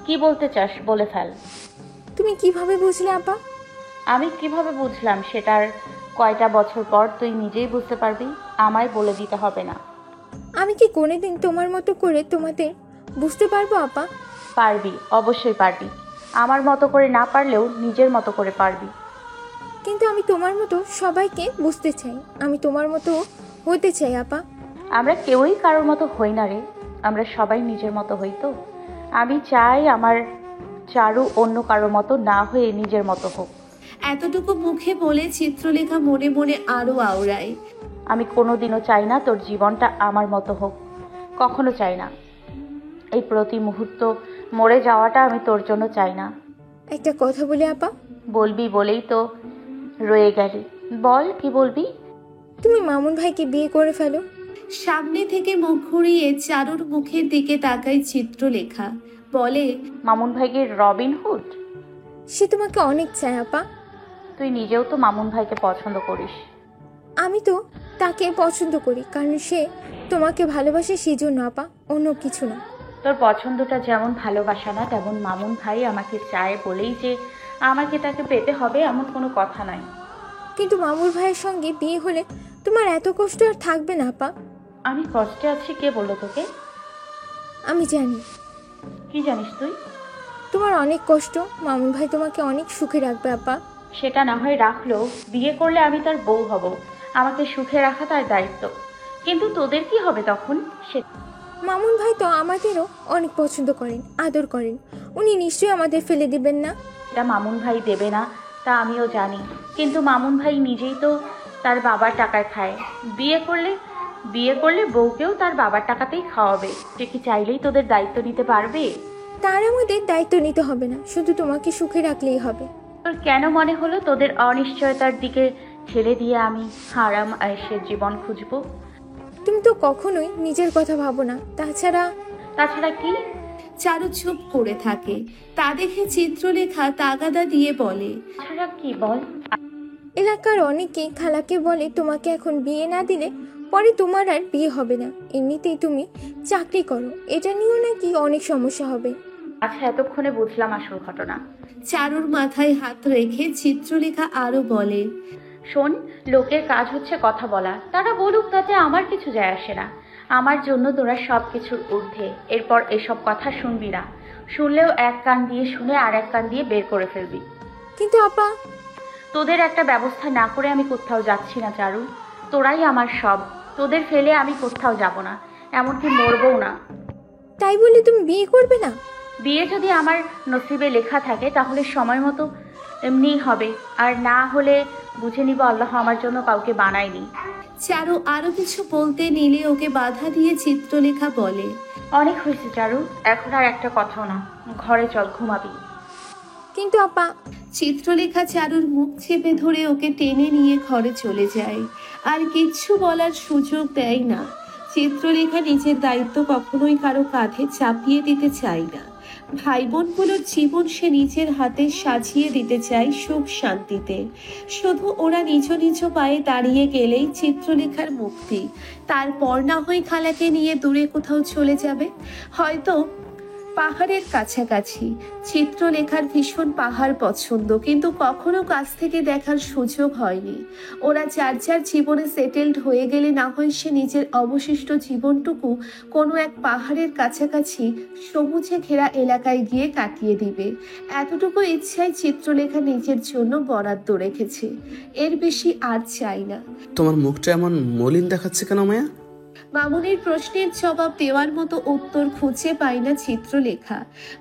কি বলতে চাস বলে ফেল। তুমি কিভাবে বুঝলে আপা? আমি কিভাবে বুঝলাম সেটার কয়টা বছর পর তুই নিজেই বুঝতে পারবি, আমায় বলে দিতে হবে না। আমি কি কোনোদিন তোমার মতো করে তোমাদের বুঝতে পারবো আপা? পারবি, অবশ্যই পারবি। আমার মতো করে না পারলেও নিজের মতো করে পারবি। কিন্তু আমি তোমার মতো সবাইকে বুঝতে চাই, আমি তোমার মতো হতে চাই আপা। আমরা কেউই কারোর মতো হই না রে, আমরা সবাই নিজের মতো হই। তো আমি চাই আমার চারু অন্য কারোর মতো না হয়ে নিজের মতো হোক। এতটুকু মুখে বলে চিত্রলেখা মনে মনে আরো আওড়ায়, আমি কোনোদিনও চাই না তোর জীবনটা আমার মতো হোক, কখনো চাই না। এই প্রতি মুহূর্ত মরে যাওয়াটা আমি তোর জন্য চাই না। একটা কথা বলি আপা? বলবি বলেই তো রয়ে গেলি, বল কি বলবি। তুমি মামুন ভাইকে বিয়ে করে ফেলো। সামনে থেকে মুখ ঘুরিয়ে চারুর মুখের দিকে তাকায় চিত্রলেখা, বলে, মামুন ভাইকে রবিনহুড? সে তোমাকে অনেক চায় আপা। তুই নিজেও তো মামুন ভাইকে পছন্দ করিস। আমি তো তাকে পছন্দ করি, কারণ সে তোমাকে ভালোবাসে, সেই জন্য আপা, অন্য কিছু না। তোর পছন্দটা যেমন ভালোবাসা না, তেমন মামুন ভাই আমাকে চায় বলেই যে আমাকে তাকে পেতে হবে এমন কোনো কথা নাই। কিন্তু মামুর ভাইয়ের সঙ্গে বিয়ে হলে তোমার এত কষ্ট আর থাকবে না আপা। আমি কষ্টে আছি কে বললো তোকে? আমি জানি। কি জানিস তুই? তোমার অনেক কষ্ট, মামুন ভাই তোমাকে অনেক সুখে রাখবে আপা। সেটা না হয় রাখলো, বিয়ে করলে আমি তার বউ হব, আমাকে সুখে রাখা তার দায়িত্ব। কিন্তু তোদের কি হবে তখন? সে মামুন ভাই তো আমাদেরও অনেক পছন্দ করেন, আদর করেন, উনি নিশ্চয়ই আমাদের ফেলে দিবেন না। এটা মামুন ভাই দেবে না তা আমিও জানি, কিন্তু মামুন ভাই নিজেই তো তার বাবার টাকায় খায়। বিয়ে করলে বউকেও তার বাবার টাকাতেই খাওয়াবে। সে কি চাইলেই তোদের দায়িত্ব নিতে পারবে? তার আমাদের দায়িত্ব নিতে হবে না, শুধু তোমাকে সুখে রাখলেই হবে। তোর কেন মনে হলো তোদের অনিশ্চয়তার দিকে ঠেলে দিয়ে আমি আরাম আয়েশের জীবন খুঁজবো? তুমি তো কখনোই নিজের কথা ভাবো না। তাছাড়া কি? চারু চুপ করে থাকে। তা দেখে চিত্রলেখা তাগাদা দিয়ে বলে, তাছাড়া কি বল? এলাকার অনেকেই খালাকে বলে তোমাকে এখন বিয়ে না দিলে পরে তোমার আর বিয়ে হবে না। এমনিতেই তুমি চাকরি করো, এটা নিয়েও নাকি অনেক সমস্যা হবে। আচ্ছা, এতক্ষণে বুঝলাম আসল ঘটনা। চারুর মাথায় হাত রেখে চিত্রলেখা আরো বলে, শোন, লোকের কাজ হচ্ছে কথা বলা, তারা বলুক, তাতে আমার কিছু যায় আসে না। আমার জন্য তোরা সব কিছুর ঊর্ধ্বে। এরপর এসব কথা শুনবি না, শুনলেও এক কান দিয়ে শুনে আর এক কান দিয়ে বের করে ফেলবি। কিন্তু আপা, তোদের একটা ব্যবস্থা না করে আমি কোথাও যাচ্ছি না চারু। তোরাই আমার সব, তোদের ফেলে আমি কোথাও যাব না, এমনকি মরবও না। তাই বলে তুমি বিয়ে করবে না? বিয়ে যদি আমার নসিবে লেখা থাকে তাহলে সময় মতো এমনিই হবে, আর না হলে বুঝে নিব আল্লাহ আমার জন্য কাউকে বানায়নি। চারু আরো কিছু বলতে নিলে ওকে বাধা দিয়ে চিত্রলেখা বলে, অনেক হয়েছে চারু, এখন আর একটা কথাও না, ঘরে চল, ঘুমাবি। কিন্তু আপা। চিত্রলেখা চারুর মুখ চেপে ধরে ওকে টেনে নিয়ে ঘরে চলে যায়, আর কিচ্ছু বলার সুযোগ দেয় না। চিত্রলেখা নিজের দায়িত্ব কখনোই কারো কাঁধে চাপিয়ে দিতে চায় না। ভাই বোনগুলোর জীবন সে নিজের হাতে সাজিয়ে দিতে চায় সুখ শান্তিতে। শুধু ওরা নিজ নিজ পায়ে দাঁড়িয়ে গেলেই চিত্রলেখার মুক্তি। তারপর না হয় খালাকে নিয়ে দূরে কোথাও চলে যাবে, হয়তো পাহাড়ের কাছাকাছি। চিত্রলেখার ভীষণ পাহাড় পছন্দ, কিন্তু কখনো কাছ থেকে দেখার সুযোগ হয়নি। ওরা যার যার জীবনে সেটেলড হয়ে গেলে না হয় সে নিজের অবশিষ্ট জীবনটুকু কোনো এক পাহাড়ের কাছাকাছি সবুজে ঘেরা এলাকায় গিয়ে কাটিয়ে দিবে। এতটুকু ইচ্ছাই চিত্রলেখা নিজের জন্য বরাদ্দ রেখেছে, এর বেশি আর চাই না। তোমার মুখটা এমন মলিন দেখাচ্ছে কেন মায়া? মামুনের প্রশ্নের জবাব দেওয়ার মতো উত্তর খুঁজে পায় না চিত্রলেখা।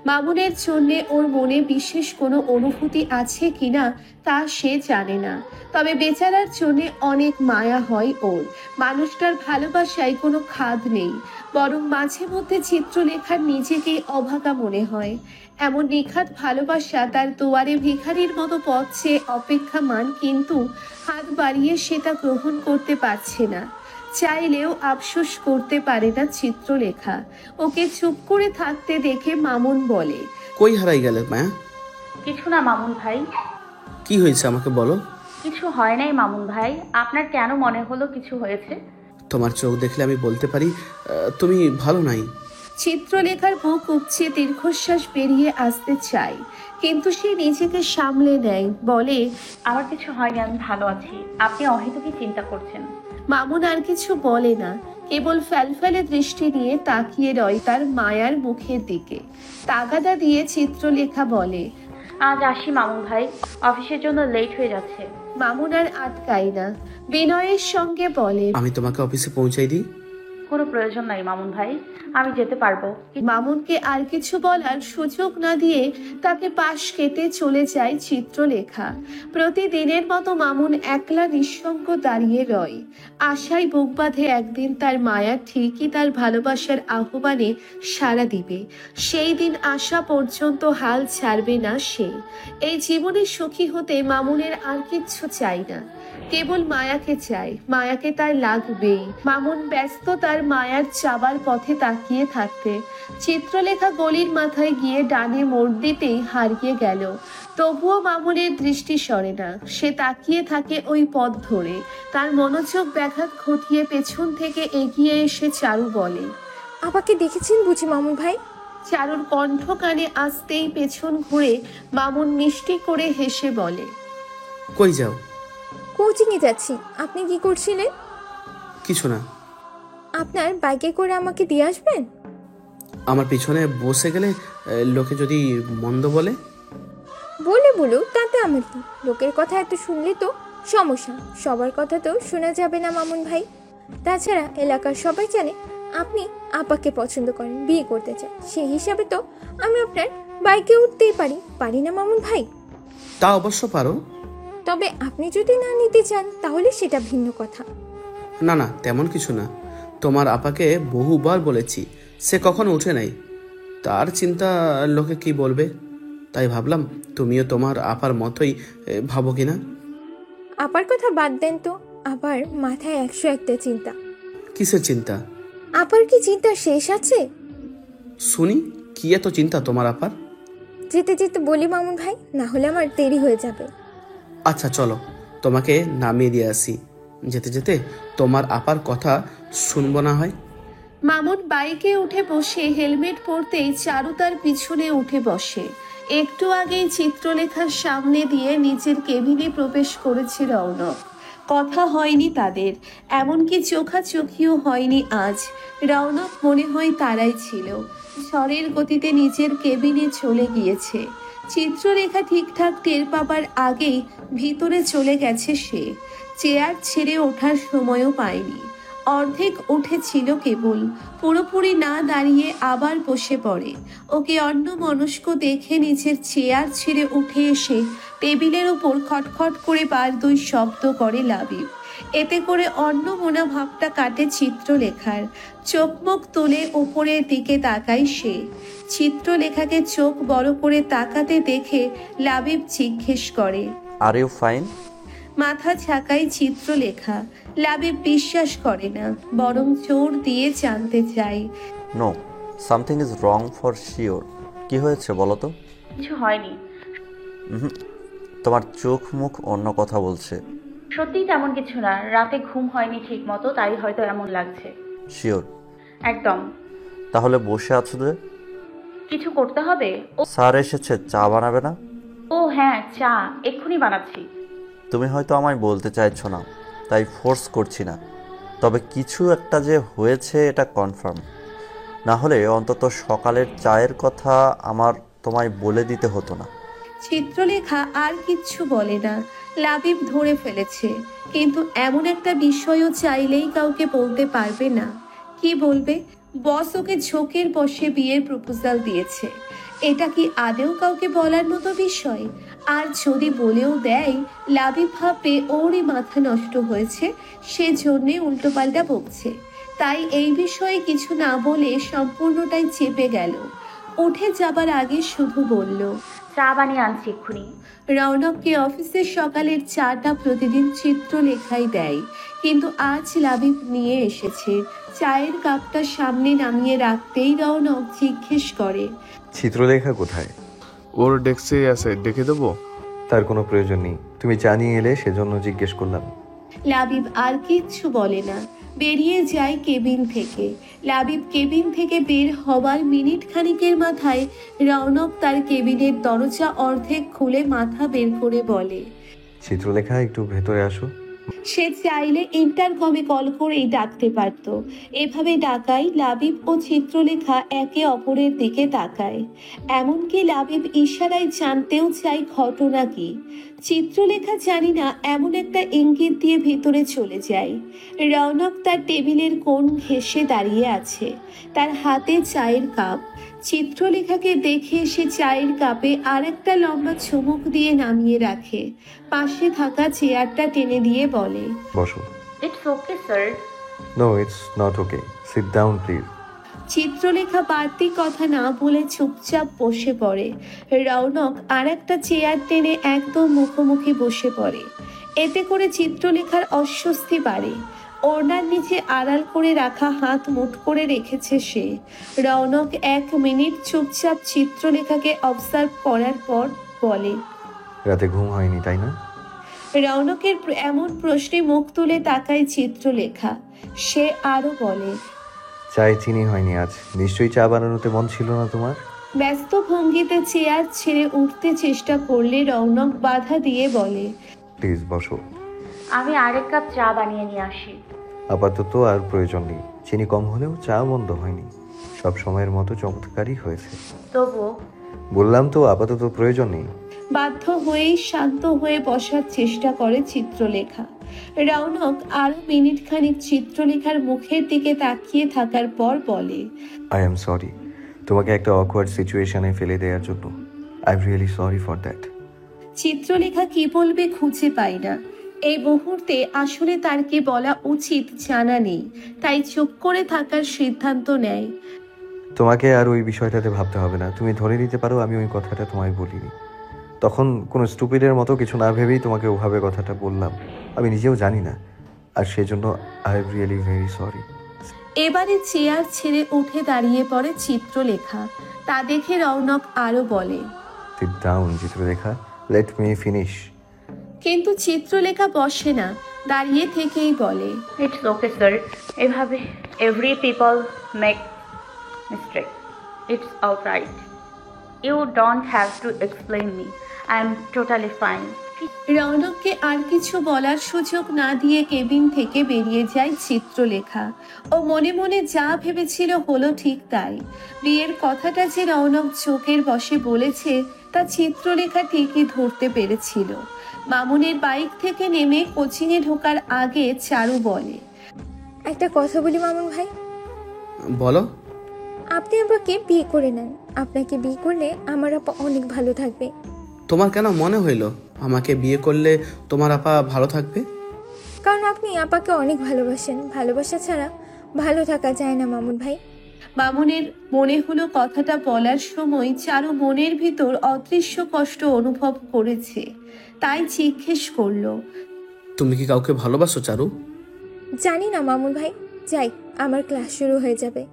মামুনের জন্যে ওর মনে বিশেষ কোনো অনুভূতি আছে কিনা তা সে জানে না, তবে বেচারার জন্যে অনেক মায়া হয় ওর। মানুষটার ভালোবাসায় কোনো খাদ নেই, বরং মাঝে মধ্যে চিত্রলেখার নিজেকেই অভাগা মনে হয়। এমন নিখাত ভালোবাসা তার দুয়ারে ভিখারির মতো পথ চেয়ে অপেক্ষামান, কিন্তু হাত বাড়িয়ে সে তা গ্রহণ করতে পারছে না। চাইলেও আফসোস করতে পারে না চিত্রলেখা। ওকে চুপ করে থাকতে দেখে মামুন বলে, কই হারাই গেলে মায়া? কিছু না মামুন ভাই। কি হয়েছে আমাকে বলো। কিছু হয় নাই মামুন ভাই। আপনার কেন মনে হলো কিছু হয়েছে? তোমার চোখ দেখলে আমি বলতে পারি তুমি ভালো নাই। চিত্রলেখার বুক উপচে দীর্ঘশ্বাস বেরিয়ে আসতে চায়, কিন্তু সে নিজেকে সামলে নেয়, বলে, আমার কিছু হয়নি, আমি ভালো আছি। আপনি অহেতুকই চিন্তা করছেন। মামুন আর কিছু বলে না, কেবল ফ্যালফ্যালে দৃষ্টি নিয়ে তাকিয়ে রয় তার মায়ার মুখের দিকে। তাগাদা দিয়ে চিত্রলেখা বলে, আজ আসি মামুন ভাই, অফিসের জন্য লেট হয়ে যাচ্ছে। মামুন আর আটকায় না, বিনয়ের সঙ্গে বলে, আমি তোমাকে অফিসে পৌঁছাই দিই। কোনো প্রয়োজন নাই মামুন ভাই, আমি যেতে পারবো। মামুনকে আর কিছু বলার সুযোগ না দিয়ে তাকে পাশ কেটে চলে যায় চিত্রলেখা। প্রতিদিনের মতো মামুন একলা নিঃসঙ্গ দাঁড়িয়ে রয়, আশায় বুক বাঁধে একদিন তার মায়া ঠিকই তার ভালোবাসার আহ্বানে সাড়া দিবে। সেই দিন আসা পর্যন্ত হাল ছাড়বে না সে। এই জীবনে সুখী হতে মামুনের আর কিচ্ছু চাই না, কেবল মায়াকে চায়, মায়াকে তার লাগবেই। মামুন ব্যস্ত তার মায়ার চাবার পথে তাকিয়ে থাকতে। চিত্রলেখা গলির মাথায় গিয়ে ডানে মোড় দিতেই হারিয়ে গেল। তবুও মামুনের দৃষ্টি সরে না, সে তাকিয়ে থাকে ওই পথ ধরে। তার মনোযোগ ব্যাঘাত ঘটিয়ে পেছন থেকে এগিয়ে এসে চারু বলে, আমাকে দেখেছেন বুঝি মামুন ভাই? চারুর কণ্ঠ কানে আসতেই পেছন ঘুরে মামুন মিষ্টি করে হেসে বলে, কই যাও? কোচিংয়ে যাচ্ছি। আপনি কি করছিলেন? কিছু না। আপনার বাইকে করে আমাকে দিয়ে আসবেন? আমার পিছনে বসে গেলে লোকে যদি মন্দ বলে? বলে বলুক, তাতে আমার কি? লোকের কথা এত শুনলে তো সমস্যা। সবার কথা তো শোনা যাবে না মামুন ভাই। তাছাড়া এলাকার সবাই জানে আপনি আপাকে পছন্দ করেন, বিয়ে করতে চান। সেই হিসাবে তো আমি আপনার বাইকে উঠতেই পারি না মামুন ভাই? তা অবশ্য পারো। তবে আপনি যদি না নিতে চান তাহলে সেটা ভিন্ন কথা। না না, তেমন কিছু না। তোমার আপাকে বহুবার বলেছি, সে কখনো উঠে নাই। তার চিন্তা লোকে কি বলবে, তাই ভাবলাম তুমিও তোমার আপার মতোই ভাবো কিনা। আপার কথা বাদ দেন তো, আবার মাথায় 101টা চিন্তা। কিসের চিন্তা? আপার কি চিন্তা শেষ আছে? শুনি, কি এত চিন্তা তোমার আপার? যেতে যেতে বলি মামুন ভাই, না হলে আমার দেরি হয়ে যাবে। আচ্ছা চলো, তোমাকে নামিয়ে দিয়ে আসি। যেতে যেতে তোমার আপার কথা শুনবো না হয়। মামুন বাইকে উঠে বসে হেলমেট পরতেই চারু তার পিছনে উঠে বসে। একটু আগেই চিত্রলেখার সামনে দিয়ে নিচের কেবিনে প্রবেশ করেছে রৌনক। কথা হয়নি তাদের, এমনকি চোখাচোখিও হয়নি আজ। রৌনক মনে হয় তারাই ছিল। ঝড়ের গতিতে নিজের কেবিনে চলে গিয়েছে। চিত্রলেখা ঠিকঠাক টের পাবার আগেই ভিতরে চলে গেছে সে। চেয়ার ছেড়ে ওঠার সময়ও পায়নি, অর্ধেক উঠেছিল কেবল, পুরোপুরি না দাঁড়িয়ে আবার বসে পড়ে। ওকে অন্যমনস্ক দেখে নিচের চেয়ার ছেড়ে উঠে এসে টেবিলের উপর খটখট করে বার দুই শব্দ করে লাবিব। এতে করে অন্যমনা ভাবটা কাটে চিত্রলেখার। চোখ মুখ তুলে উপরের দিকে তাকায় সে। চিত্রলেখাকে চোখ বড় করে তাকাতে দেখে লাবিব জিজ্ঞেস করে, আর ইউ ফাইন? মাথা ঝাঁকায় চিত্রলেখা। লাবিব বিশ্বাস করে না, বরং জোর দিয়ে জানতে চায়, no, something is wrong for sure. কি হয়েছে বলো তো? কিছু হয়নি। তোমার চোখ মুখ অন্য কথা বলছে। সত্যিই তেমন কিছু না, রাতে ঘুম হয়নি ঠিক মতো, তাই হয়তো এমন লাগছে। শিওর? একদম। তাহলে বসে আছো যে? কিছু করতে হবে? স্যার এসেছে, চা বানাবে না? ও হ্যাঁ, চা এক্ষুনি বানাচ্ছি। তুমি হয়তো আমায় বলতে চাইছো না, তাই ফোর্স করছি না। তবে কিছু একটা যে হয়েছে এটা কনফার্ম। না হলে অন্তত সকালের চায়ের কথা আমার তোমায় বলে দিতে হতো না। চিত্রলেখা আর কিচ্ছু বলে না। লাবিব ধরে ফেলেছে, কিন্তু এমন একটা বিষয়ও চাইলেই কাউকে বলতে পারবে না। কি বলবে? বস ওকে ঝোঁকের বসে বিয়ের প্রপোজাল দিয়েছে। এটা কি আদেও কাউকে বলার মতো বিষয়? আর যদি বলেও দেয়, লাবিব ভাববে ওরই মাথা নষ্ট হয়েছে, সেজন্যে উল্টোপাল্টা বকছে। তাই এই বিষয়ে কিছু না বলে সম্পূর্ণটাই চেপে গেল। উঠে যাবার আগে শুধু বলল, চা বানিয়ে আনছি এক্ষুনি। রৌনককে অফিসের সকালের চাটা প্রতিদিন চিত্রলেখাই দেয়, কিন্তু আজ লাবিব নিয়ে এসেছে। চায়ের কাপটা সামনে নামিয়ে রাখতেই রৌনক জিজ্ঞেস করে, চিত্রলেখা কোথায়? ওর ডেস্কে আছে, ডেকে দেবো? তার কোনো প্রয়োজন নেই, তুমি জানিয়ে এলে সেজন্য জিজ্ঞেস করলাম। লাবিব আর কিচ্ছু বলে না, বেরিয়ে যায় কেবিন থেকে। লাবিব কেবিন থেকে বের হবার মিনিট খানিকের মাথায় রৌনক তার কেবিনের দরজা অর্ধেক খুলে মাথা বের করে বলে, চিত্রলেখা একটু ভেতরে আসো। সে চাইলে ইন্টারকমে কল করেই ডাকতে পারত। এভাবে ডাকায় লাবিব ও চিত্রলেখা একে অপরের দিকে তাকায়। এমনকি লাবিব ইশারায় জানতেও চায় ঘটনা কি। চিত্রলেখা জানি না এমন একটা ইঙ্গিত দিয়ে ভেতরে চলে যায়। রৌনক তার টেবিলের কোণ ঘেঁষে দাঁড়িয়ে আছে, তার হাতে চায়ের কাপ। চিত্রলেখাকে দেখে সে চায়ের কাপে আর একটা লম্বা চুমুক দিয়ে নামিয়ে রাখে। পাশে থাকা চেয়ারটা টেনে দিয়ে বলে, বসো। It's okay sir. No, it's not okay, sit down please. Chitralekha বাড়তি কথা না বলে চুপচাপ বসে পড়ে। রৌনক আর একটা চেয়ার টেনে একদম মুখোমুখি বসে পড়ে। এতে করে চিত্রলেখার অস্বস্তি বাড়ে। ওড়নার নিচে আড়াল করে রাখা হাত মুঠ করে রেখেছে সে। রৌনক 1 মিনিট চুপচাপ চিত্রলেখাকে অবজার্ভ করার পর বলে, রাতে ঘুম হয়নি তাই না? রৌনকের এমন প্রশ্নে মুখ তুলে তাকায় চিত্রলেখা। সে আরো বলে, চায়ে চিনি হয়নি আজ, নিশ্চয়ই চা বানানোতে মন ছিল না তোমার? ব্যস্ত ভঙ্গিতে চেয়ার ছেড়ে উঠতে চেষ্টা করলে রৌনক বাধা দিয়ে বলে, প্লিজ বসো। আমি আরেক কাপ চা বানিয়ে নিয়ে আসি। আপাতত আর প্রয়োজন নেই, চিনি কম হলেও চা মন্দ হয়নি, সব সময়ের মতো চমৎকারই হয়েছে। তবুও বললাম তো আপাতত প্রয়োজন নেই। বাধ্য হয়েই শান্ত হয়ে বসার চেষ্টা করে চিত্রলেখা। রৌনক আরো মিনিট খানিক চিত্রলেখার মুখের দিকে তাকিয়ে থাকার পর বলে, আই এম সরি তোমাকে একটা অকওয়ার্ড সিচুয়েশনে ফেলে দেওয়ার জন্য। I am really sorry for that. Chitralekha কি বলবে খুঁজে পায় না। এই মুহূর্তে আসলে তার কি বলা উচিত জানা নেই, তাই চুপ করে থাকার সিদ্ধান্ত নেয়। তোমাকে আর ওই বিষয়টাতে ভাবতে হবে না, তুমি ধরে নিতে পারো আমি ওই কথাটা তোমায় বলিনি। তখন কোনো স্টুপিডের মতো কিছু না ভেবেই তোমাকে ওভাবে কথাটা বললাম, আমি নিজেও জানি না, আর সেজন্য I am really very sorry. এবারে চেয়ার ছেড়ে উঠে দাঁড়িয়ে পড়ে চিত্রলেখা। তা দেখে রৌনক আরো বলে, sit down Chitralekha, let me finish. কিন্তু চিত্রলেখা বসে না, দাঁড়িয়ে থেকেই বলে, ইটস ওকে স্যার। এভাবে every people make mistake, it's alright. You don't have to explain me, I am totally fine. রৌনককে আর কিছু বলার সুযোগ না দিয়ে কেবিন থেকে বেরিয়ে যায় চিত্রলেখা। ও মনে মনে যা ভেবেছিল হলো ঠিক তাই। বিয়ের কথাটা যে রৌনক চোখের বশে বলেছে তা চিত্রলেখা ঠিকই ধরতে পেরেছিল। মামুনের বাইক থেকে নেমে কোচিংয়ে ঢোকার আগে চারু বলে, একটা কথা বলি মামুন ভাই। বলো। আপনি আমাকে বিয়ে করে নেন, আপনাকে বিয়ে করলে আমার আপা অনেক ভালো থাকবে। তোমার কেন মনে হইল আমাকে বিয়ে করলে তোমার আপা ভালো থাকবে? কারণ আপনি আপাকে অনেক ভালোবাসেন, ভালোবাসা ছাড়া ভালো থাকা যায় না মামুন ভাই। মামুনের মনে হলো কথাটা বলার সময় চারু মনের ভিতর অদৃশ্য কষ্ট অনুভব করেছে, তাই জিজ্ঞেস করলো, তুমি কি কাউকে ভালোবাসো চারু? জানি না মামুন ভাই, যাই, আমার ক্লাস শুরু হয়ে যাবে।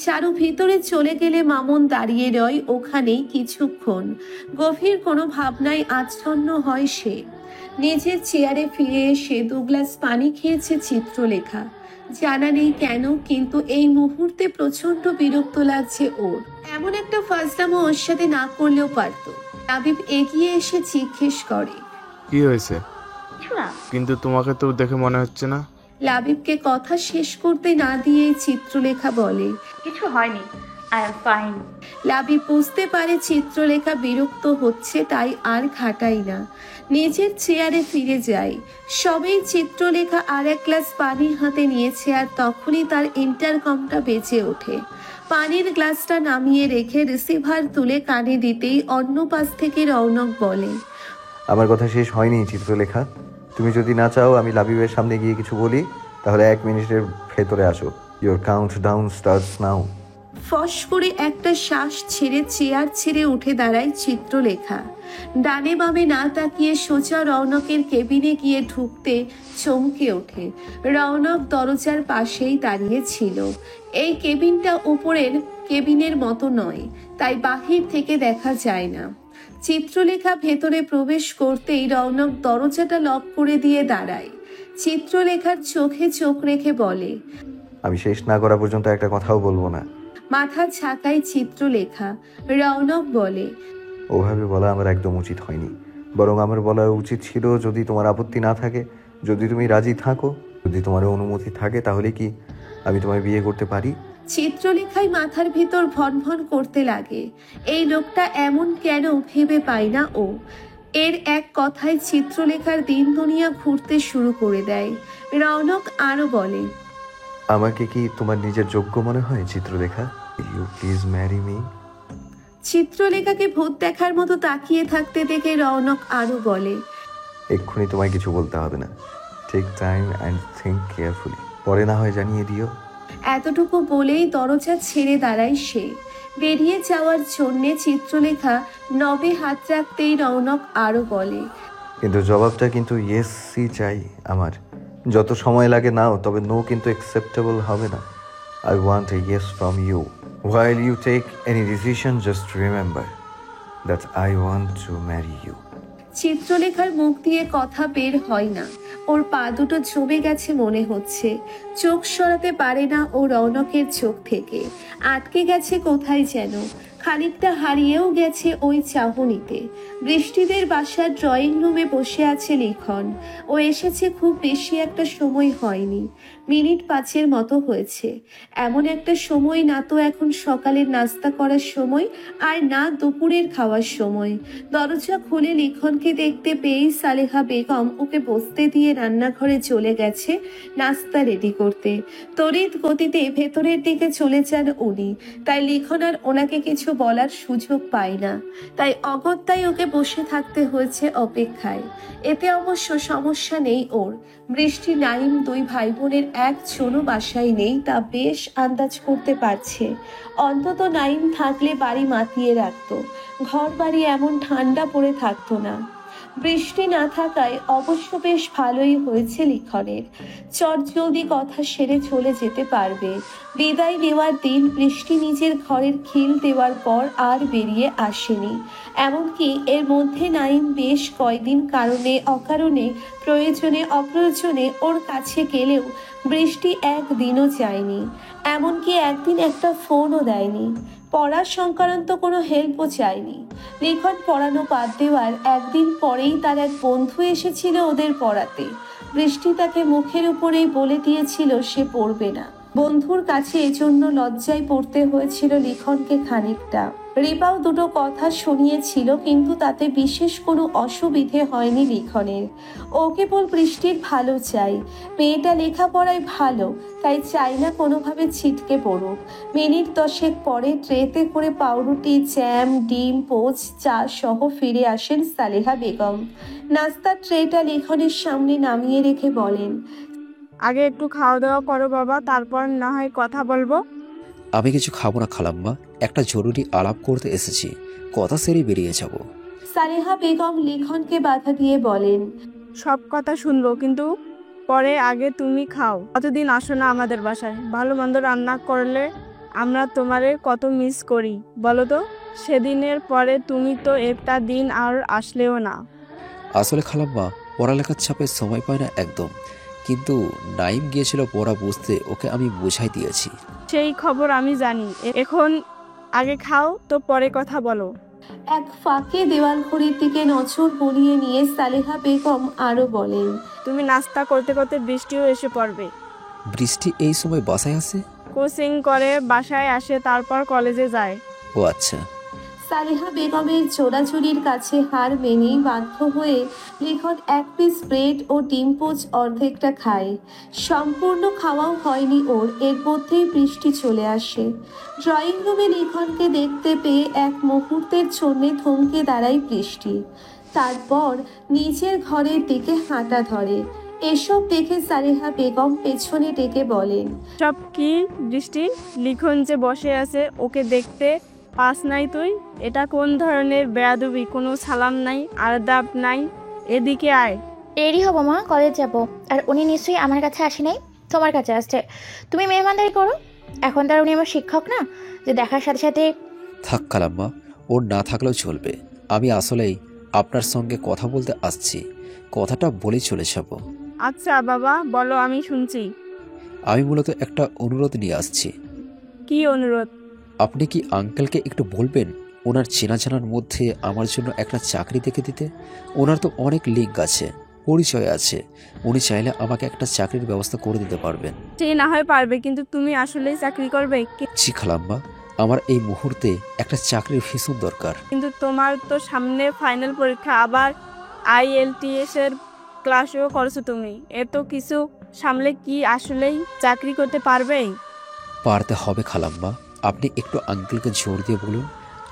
চারু ভিতরে চলে গেলে মামুন দাঁড়িয়ে রয় ওখানেই কিছুক্ষণ। গভীর কোনো ভাবনায় আচ্ছন্ন হয় সে। নিজের চেয়ারে ফিরে এসে 2 গ্লাস পানি খেয়েছে চিত্রলেখা। জানা নেই কেন, কিন্তু এই মুহূর্তে প্রচন্ড বিরক্ত লাগছে ওর। এমন একটা ফাজলামো ওর সাথে না করলেও পারতো। লাবিব এগিয়ে এসে জিজ্ঞেস করে, কি হয়েছে? কিন্তু তোমাকে তো দেখে মনে হচ্ছে না। লাবিবকে কথা শেষ করতে না দিয়ে চিত্রলেখা বলে, কিছু হয়নি, আই এম ফাইন। লাবিব বুঝতে পারে চিত্রলেখা বিরক্ত হচ্ছে, তাই আর ঘাটাই না, নিজের চেয়ারে ফিরে যায়। সবেই চিত্রলেখা আর এক গ্লাস পানি হাতে নিয়েছে, আর তখনই তার ইন্টারকমটা বেজে ওঠে। পানির গ্লাসটা নামিয়ে রেখে রিসিভার তুলে কানে দিতেই অন্য পাশ থেকে রৌনক বলে, আমার কথা শেষ হয়নি চিত্রলেখা। তুমি যদি না চাও আমি লাবিবের সামনে গিয়ে কিছু বলি, তাহলে 1 মিনিটের ভেতরে আসো। Your count down starts now. ফস করে একটা শ্বাস ছেড়ে চেয়ার ছেড়ে উঠে দাঁড়ায় চিত্রলেখা। ডানে বামে না তাকিয়ে সোজা রৌনকের কেবিনে গিয়ে ঢুকতে চমকে ওঠে। রৌনক দরজার পাশেই দাঁড়িয়ে ছিল। এই কেবিনটা উপরের কেবিনের মতো নয়, তাই বাহির থেকে দেখা যায় না। চিত্রলেখা ভেতরে প্রবেশ করতেই রৌনক দরজাটা লক করে দিয়ে দাঁড়ায়। চিত্রলেখার চোখে চোখ রেখে বলে, আমি শেষ না করা পর্যন্ত একটা কথাও বলবো না। মাথা ঝাঁকায় চিত্রলেখা। রৌনক বলে, ওভাবে বলা আমার একদম উচিত হয়নি, বরং আমার বলা উচিত ছিল যদি তোমার আপত্তি না থাকে, যদি তুমি রাজি থাকো, যদি তোমার অনুমতি থাকে, তাহলে কি আমি তোমায় বিয়ে করতে পারি। চিত্রলেখায় মাথার ভিতর ভন ভন করতে লাগে। এই লোকটা এমন কেন ভেবে পায় না ও। এর এক কথায় চিত্রলেখার দিন দুনিয়া ঘুরতে শুরু করে দেয়। রৌনক আরো বলে, আমাকে কি তোমার নিজের যোগ্য মনে হয় Chitralekha? You please marry me. চিত্রলেখাকে ভূত দেখার মতো তাকিয়ে থাকতে দেখে রৌনক আরো বলে, এক্ষুনি তোমায় কিছু বলতে হবে না। Take time and think carefully, পরে না হয় জানিয়ে দিও। এতটুকু বলেই দরজা ছেড়ে দাঁড়ায় সে। বেরিয়ে যাওয়ার জন্যে চিত্রলেখা নবে হাত রাখতেই রৌনক আরো বলে, কিন্তু জবাবটা কিন্তু ইয়েসই চাই আমার। যত সময় লাগে নাও, তবে নো কিন্তু অ্যাকসেপ্টেবল হবে না। I want a yes from you. While you take any decision, just remember that I want to marry you. চিত্রলেখার মুখ দিয়ে কথা বের হয় না। ওর পা দুটো জমে গেছে মনে হচ্ছে। চোখ সরাতে পারে না ও রৌনকের চোখ থেকে। আটকে গেছে কোথায় যেন, খানিকটা হারিয়েও গেছে ওই চাহনিতে। বৃষ্টিদের বাসার ড্রয়িং রুমে বসে আছে লিখন। ও এসেছে খুব বেশি একটা সময় হয়নি, মিনিট 5 মতো হয়েছে। এমন একটা সময় না তো এখন সকালের নাস্তা করার সময়, আর না দুপুরের খাওয়ার সময়। দরজা খুলে লিখনকে দেখতে পেয়েই সালেহা বেগম ওকে বসতে দিয়ে রান্নাঘরে চলে গেছে নাস্তা রেডি করতে। তড়িৎ গতিতে ভেতরের দিকে চলে যান উনি, তাই লিখন আর ওনাকে কিছু বলার সুযোগ পায় না। তাই অগত্যাই ওকে বসে থাকতে হয়েছে অপেক্ষায়। এতে অবশ্য সমস্যা নেই ওর। বৃষ্টি নাইম 2 ভাই বোনের একজনও বাসায় নেই, তা বেশ আন্দাজ করতে পারছে। অন্তত নাইম থাকলে বাড়ি মাতিয়ে রাখতো, ঘর বাড়ি এমন ঠান্ডা পড়ে থাকতো না। বৃষ্টি না থাকায় অবশ্য বেশ ভালোই হয়েছে লিখনের। চটজলদি কথা সেরে চলে যেতে পারবে। বিদায় নেওয়ার দিন বৃষ্টি নিজের ঘরের খিল দেওয়ার পর আর বেরিয়ে আসেনি। এমনকি এর মধ্যে নাইম বেশ কয়দিন কারণে অকারণে প্রয়োজনে অপ্রয়োজনে ওর কাছে গেলেও বৃষ্টি একদিনও যায়নি। এমনকি একদিন একটা ফোনও দেয়নি। পড়া সংক্রান্ত কোনো হেল্পও চায়নি। লিখন পড়ানো বাদ দেওয়ার একদিন পরেই তার এক বন্ধু এসেছিল ওদের পড়াতে। বৃষ্টি তাকে মুখের উপরেই বলে দিয়েছিল সে পড়বে না। বন্ধুর কাছে এজন্য লজ্জায় পড়তে হয়েছিল লিখনকে খানিকটা। রিপাও দুটো কথা শুনিয়েছিল, কিন্তু তাতে বিশেষ কোনো অসুবিধে হয়নি লিখনের। ও কেবল বৃষ্টির ভালো চাই। মেয়েটা লেখাপড়ায় ভালো, তাই চাই না কোনোভাবে ছিটকে পড়ুক। মিনিট 10 পরে ট্রেতে করে পাউরুটি, জ্যাম, ডিম, পোচ, চা সহ ফিরে আসেন সালেহা বেগম। নাস্তার ট্রেটা লিখনের সামনে নামিয়ে রেখে বলেন, আগে একটু খাওয়া দাওয়া করো বাবা, তারপর না হয় কথা বলবো। আমি কিছু খাবো না খালাম্মা, একটা জরুরি আলাপ করতে এসেছি, কথা সেরে বেরিয়ে যাব। সালেহা বেগম লিখনকে বাধা দিয়ে বলেন, সব কথা শুনবো, কিন্তু পরে আগে তুমি খাও। কতদিন আসো না আমাদের বাসায়, ভালো মন্দ রান্না করলে আমরা তোমারে কত মিস করি বলো তো। সেদিনের পরে তুমি তো একটা দিন আর আসলেও না। আসলে খালাম্মা পড়ালেখার চাপে সময় পায় না একদম। কিন্তু নাইম গিয়েছিল পড়া বুঝতে, ওকে আমি বুঝাই দিয়েছি। সেই খবর আমি জানি। এখন আগে খাও তো পরে কথা বলো। এক ফাঁকে দেওয়াল ঘড়ির দিকে নজর বুলিয়ে নিয়ে সালেহা বেগম আরো বলেন, তুমি নাস্তা করতে করতে বৃষ্টিও এসে পড়বে। বৃষ্টি এই সময় বাসায় আসে? কোচিং করে বাসায় আসে, তারপর কলেজে যায়। ও আচ্ছা। সালেহা বেগমের চোরাচুরির কাছে হার মেনেই বাধ্য হয়ে লিখন এক পিস ব্রেড ও ডিম পোচ অর্ধেকটা খায়। সম্পূর্ণ খাওয়াও হয়নি ওর, এর মধ্যেই বৃষ্টি চলে আসে। ড্রয়িং রুমে লিখনকে দেখতে পেয়ে এক মুহূর্তের জন্যে থমকে দাঁড়ায় বৃষ্টি, তারপর নিজের ঘরের দিকে হাঁটা ধরে। এসব দেখে সালেহা বেগম পেছনে ডেকে বলেন, সব কি বৃষ্টি? লিখন যে বসে আছে ওকে দেখতে পাস নাই তুই? এটা কোন ধরনের বেয়াদবি? কোনো সালাম নাই, আদাব নাই। এদিকে আয়। রেডি হবো মা, কলেজ যাব। আর উনি নিশ্চয়ই আমার কাছে আসে নাই, তোমার কাছে আসছে। তুমি মেহমানদারি করো। এখন তার উনি আমার শিক্ষক না যে দেখার সাথে সাথে। থাক খালাম্মা, ওর না থাকলেও চলবে। আমি আসলেই আপনার সঙ্গে কথা বলতে আসছি, কথাটা বলে চলে যাব। আচ্ছা বাবা বলো, আমি শুনছি। আমি মূলত একটা অনুরোধ নিয়ে আসছি। কি অনুরোধ? আপনি কি আঙ্কেলকে একটু বলবেন ওনার চেনাজানার মধ্যে আমার জন্য একটা চাকরি দেখে দিতে? ওনার তো অনেক লিঙ্ক আছে, পরিচয় আছে। উনি চাইলে আমাকে একটা চাকরির ব্যবস্থা করে দিতে পারবেন। সে না হয় পারবে, কিন্তু তুমি আসলেই চাকরি করবে? জি খালাম্মা, আমার এই মুহূর্তে একটা চাকরির ভীষণ দরকার। কিন্তু তোমার তো সামনে ফাইনাল পরীক্ষা, আবার IELTS এর ক্লাসও করছো তুমি। এত কিছু সামলে কি আসলেই চাকরি করতে পারবে? পারতে হবে খালাম্মা, আপনি একটু আঙ্কেলকে জোর দিয়ে বলুন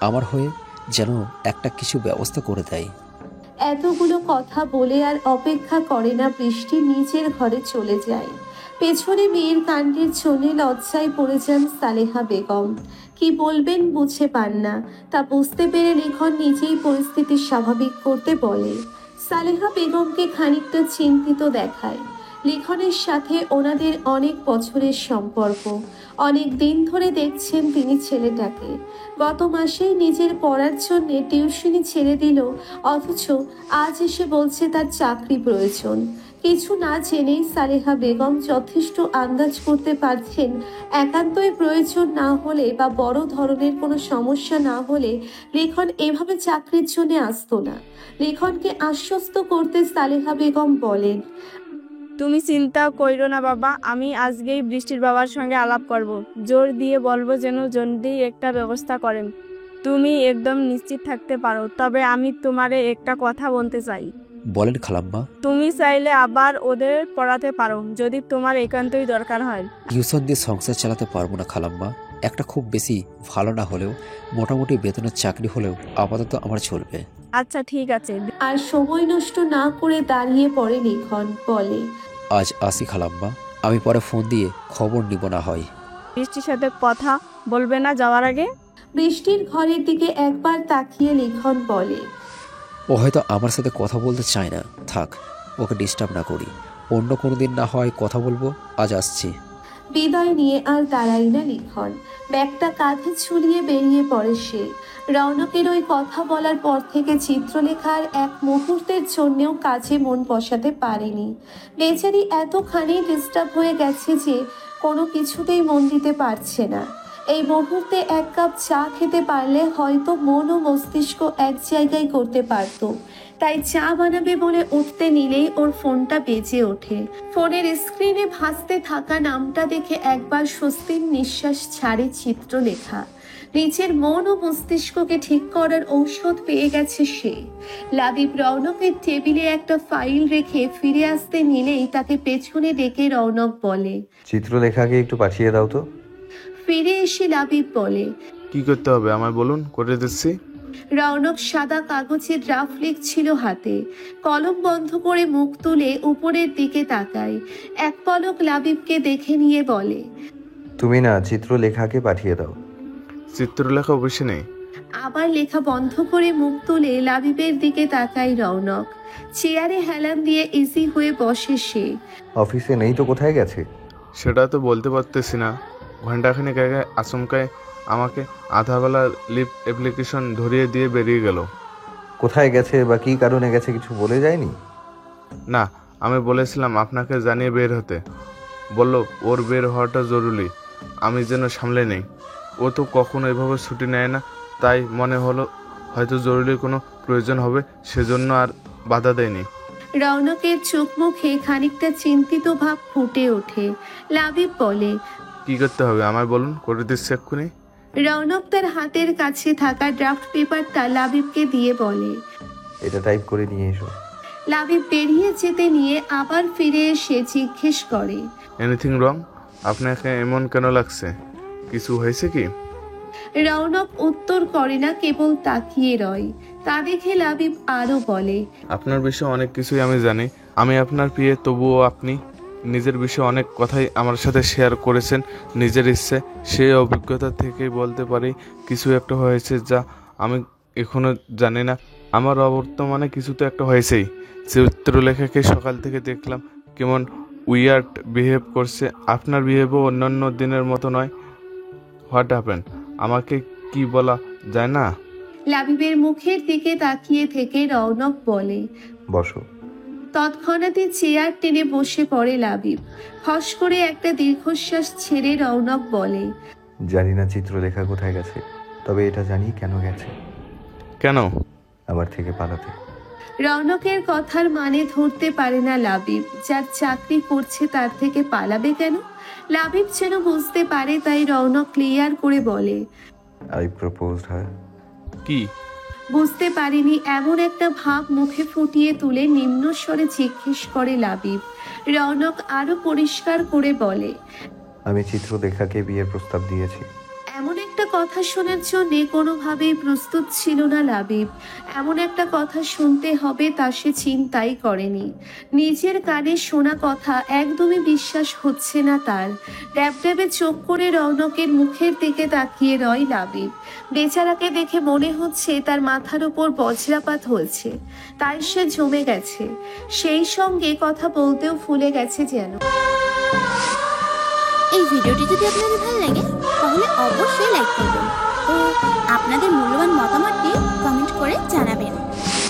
আমার হয়ে যেন একটা কিছু ব্যবস্থা করে দেয়। এতগুলো কথা বলে আর অপেক্ষা করে না বৃষ্টি, নিজের ঘরে চলে যায়। পেছনে মেয়ের কাণ্ডের জন্য লজ্জায় পড়ে যান সালেহা বেগম। কি বলবেন বুঝে পান না, তা বুঝতে পেরে লিখন নিজেই পরিস্থিতি স্বাভাবিক করতে বলে। সালেহা বেগমকে খানিকটা চিন্তিত দেখায়। লিখনের সাথে ওনাদের অনেক বছরের সম্পর্ক, অনেক দিন ধরে দেখছেন তিনি ছেলেটাকে। গত মাসেই নিজের পড়ার জন্য টিউশনি ছেড়ে দিল, অথচ আজ এসে বলছে তার চাকরি প্রয়োজন। কিছু না জেনেই সালেহা বেগম যথেষ্ট আন্দাজ করতে পারছেন একান্তই প্রয়োজন না হলে বা বড় ধরনের কোনো সমস্যা না হলে লিখন এভাবে চাকরির জন্য আসতো না। লিখনকে আশ্বস্ত করতে সালেহা বেগম বলেন, তুমি চিন্তা কইরো না বাবা, আমি আজকেই বৃষ্টির বাবার সঙ্গে আলাপ করব। জোর দিয়ে বলবো যেন জলদি একটা ব্যবস্থা করেন। তুমি একদম নিশ্চিত থাকতে পারো। তবে আমি তোমারে একটা কথা বলতে চাই। বলেন খালাম্মা। তুমি চাইলে আবার ওদের পড়াতে পারো, যদি তোমার একান্তই দরকার হয়। টিউশন দিয়ে সংসার চালাতে পারবো না খালাম্মা। একটা খুব বেশি ভালো না হলেও মোটামুটি বেতনের চাকরি হলেও আপাতত আমার চলবে। আচ্ছা ঠিক আছে। আর সময় নষ্ট না করে দাঁড়িয়ে পড়ে লিখন, বলে, আজ আসি খালাম্মা, আমি পরে ফোন দিয়ে খবর নিব না হয়। বৃষ্টির সাথে কথা বলবে না যাওয়ার আগে? বৃষ্টির ঘরের দিকে একবার তাকিয়ে লিখন বলে, ও হয়তো আমার সাথে কথা বলতে চায় না, থাক, ওকে ডিস্টার্ব না করি। অন্য কোনো দিন না হয় কথা বলবো, আজ আসছি। বিদায় নিয়ে আর দাঁড়াই না লিখন, ব্যাগটা কাঁধে ঝুলিয়ে বেরিয়ে পড়ে সে। রৌনকের ওই কথা বলার পর থেকে চিত্রলেখার এক মুহূর্তের জন্যেও কাজে মন বসাতে পারেনি। বেচারি এতখানি ডিস্টার্ব হয়ে গেছে যে কোনো কিছুতেই মন দিতে পারছে না। এই মুহূর্তে এক কাপ চা খেতে পারলে হয়তো মন ও মস্তিষ্ক এক জায়গায় করতে পারত। তাই চা বানাবে বলে উঠতে নিলেই ওর ফোনটা বেজে ওঠে। ফোনের স্ক্রিনে ভাসতে থাকা নামটা দেখে একবার স্বস্তির নিঃশ্বাস ছাড়ে চিত্রলেখা। নিজের মন ও মস্তিষ্ককে ঠিক করার ঔষধ পেয়ে গেছে সে। লাবিব রৌনকের টেবিলে একটা ফাইল রেখে ফিরে আসতে নিলেই তাকে পেছনে ডেকে রৌনক বলে, চিত্রলেখাকে একটু পাঠিয়ে দাও তো। ফিরে এসে লাবিব বলে, কি করতে হবে আমায় বলুন, করে দিচ্ছি। রৌনক সাদা কাগজে ড্রাফট লিখছিল হাতে। কলম বন্ধ করে মুখ তুলে উপরের দিকে তাকায়। এক পলক লাবিবকে দেখে নিয়ে বলে, তুমি না চিত্রলেখাকে পাঠিয়ে দাও। চিত্রলেখা অবশ্যই নেই। আবার লেখা বন্ধ করে মুখ তুলে লাবিবের দিকে তাকায় রৌনক। চেয়ারে হেলান দিয়ে ইজি হয়ে বসে সে। অফিসে নেই তো কোথায় গেছে? সেটা তো বলতে পারতেছি না। ঘন্টাখানেক আগে আচমকায় আমাকে আধাবেলা লিভ অ্যাপ্লিকেশন ধরিয়ে দিয়ে বেরিয়ে গেল। কোথায় গেছে বা কী কারণে গেছে কিছু বলে যায়নি? না, আমি বলেছিলাম আপনাকে জানিয়ে বের হতে, বলল ওর বের হওয়াটা জরুরি, আমি যেন সামলে নেই। ও তো কখনো এভাবে ছুটি নেয় না, তাই মনে হলো হয়তো জরুরি কোনো প্রয়োজন হবে, সেজন্য আর বাধা দেয়নি। রৌনকের চোখ মুখে খানিকটা চিন্তিত ভাব ফুটে ওঠে। লাবিব বলে, কি করতে হবে আমায় বলুন, করে দিচ্ছি এক্ষুনি। রৌনক তার হাতের কাছে থাকা ড্রাফট পেপারটা লাবিবকে দিয়ে বলে, এটা টাইপ করে নিয়ে এসো। লাবিব বেরিয়ে যেতে নিয়ে আবার ফিরে এসে জিজ্ঞেস করে, এনিথিং রং? আপনাকে এমন কেন লাগছে, কিছু হয়েছে কি? রৌনক উত্তর করে না, কেবল তাকিয়ে রয়। তা দেখে লাবিব আরো বলে, আপনার বিষয়ে অনেক কিছুই আমি জানি, আমি আপনার প্রিয়, তবুও আপনি নিজের বিষয়ে অনেক কথাই আমার সাথে শেয়ার করেছেন নিজের ইচ্ছে। সেই অভিজ্ঞতা থেকেই বলতে পারি কিছু একটা হয়েছে যা আমি এখনো জানি না। আমার অবর্তমানে কিছু তো একটা হয়েছেই। চিত্রলেখাকে সকাল থেকে দেখলাম কেমন উইয়ার্ড বিহেভ করছে। আপনার বিহেভও অন্যান্য দিনের মতো নয়। What happen? আমাকে কি বলা যায় না? লাবিবের মুখের দিকে তাকিয়ে থেকে রৌনক বলে, বসো। তৎক্ষণাৎই চেয়ার টেনে বসে পড়ে লাবিব। ফস করে একটা দীর্ঘশ্বাস ছেড়ে রৌনক বলে, জানি না চিত্রলেখা কোথায় গেছে, তবে এটা জানি কেন গেছে। কেন? আমার থেকে পালাতে। রৌনকের কথার মানে ধরতে পারে না লাবিব। যার চাকরি করছে তার থেকে পালাবে কেন? লাবিব যেন বুঝতে পারে, তাই রৌনক ক্লিয়ার করে বলে, আই প্রপোজড হার। কি? বুঝতে পারিনি এমন একটা ভাব মুখে ফুটিয়ে তুলে নিম্ন স্বরে জিজ্ঞেস করে লাবিব। রৌনক আরো পরিষ্কার করে বলে, আমি চিত্রলেখাকে বিয়ের প্রস্তাব দিয়েছি। এমন একটা কথা শোনার জন্য কোনোভাবেই প্রস্তুত ছিল না লাবিব। এমন একটা কথা শুনতে হবে তা সে চিন্তাই করেনি। নিজের কানে শোনা কথা একদমই বিশ্বাস হচ্ছে না তার। ড্যাবড্যাবে চোখ করে রৌনকের মুখের দিকে তাকিয়ে রয় লাবিব। বেচারাকে দেখে মনে হচ্ছে তার মাথার উপর বজ্রাপাত হয়েছে, তাই সে জমে গেছে। সেই সঙ্গে কথা বলতেও ফুলে গেছে যেন। এই ভিডিওটি যদি আপনাদের ভালো লাগে তাহলে অবশ্যই লাইক করবেন ও আপনাদের মূল্যবান মতামতটি কমেন্ট করে জানাবেন।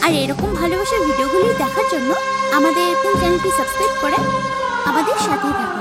আর এরকম ভালোবাসার ভিডিওগুলি দেখার জন্য আমাদের চ্যানেলটি সাবস্ক্রাইব করে আমাদের সাথে থাকুন।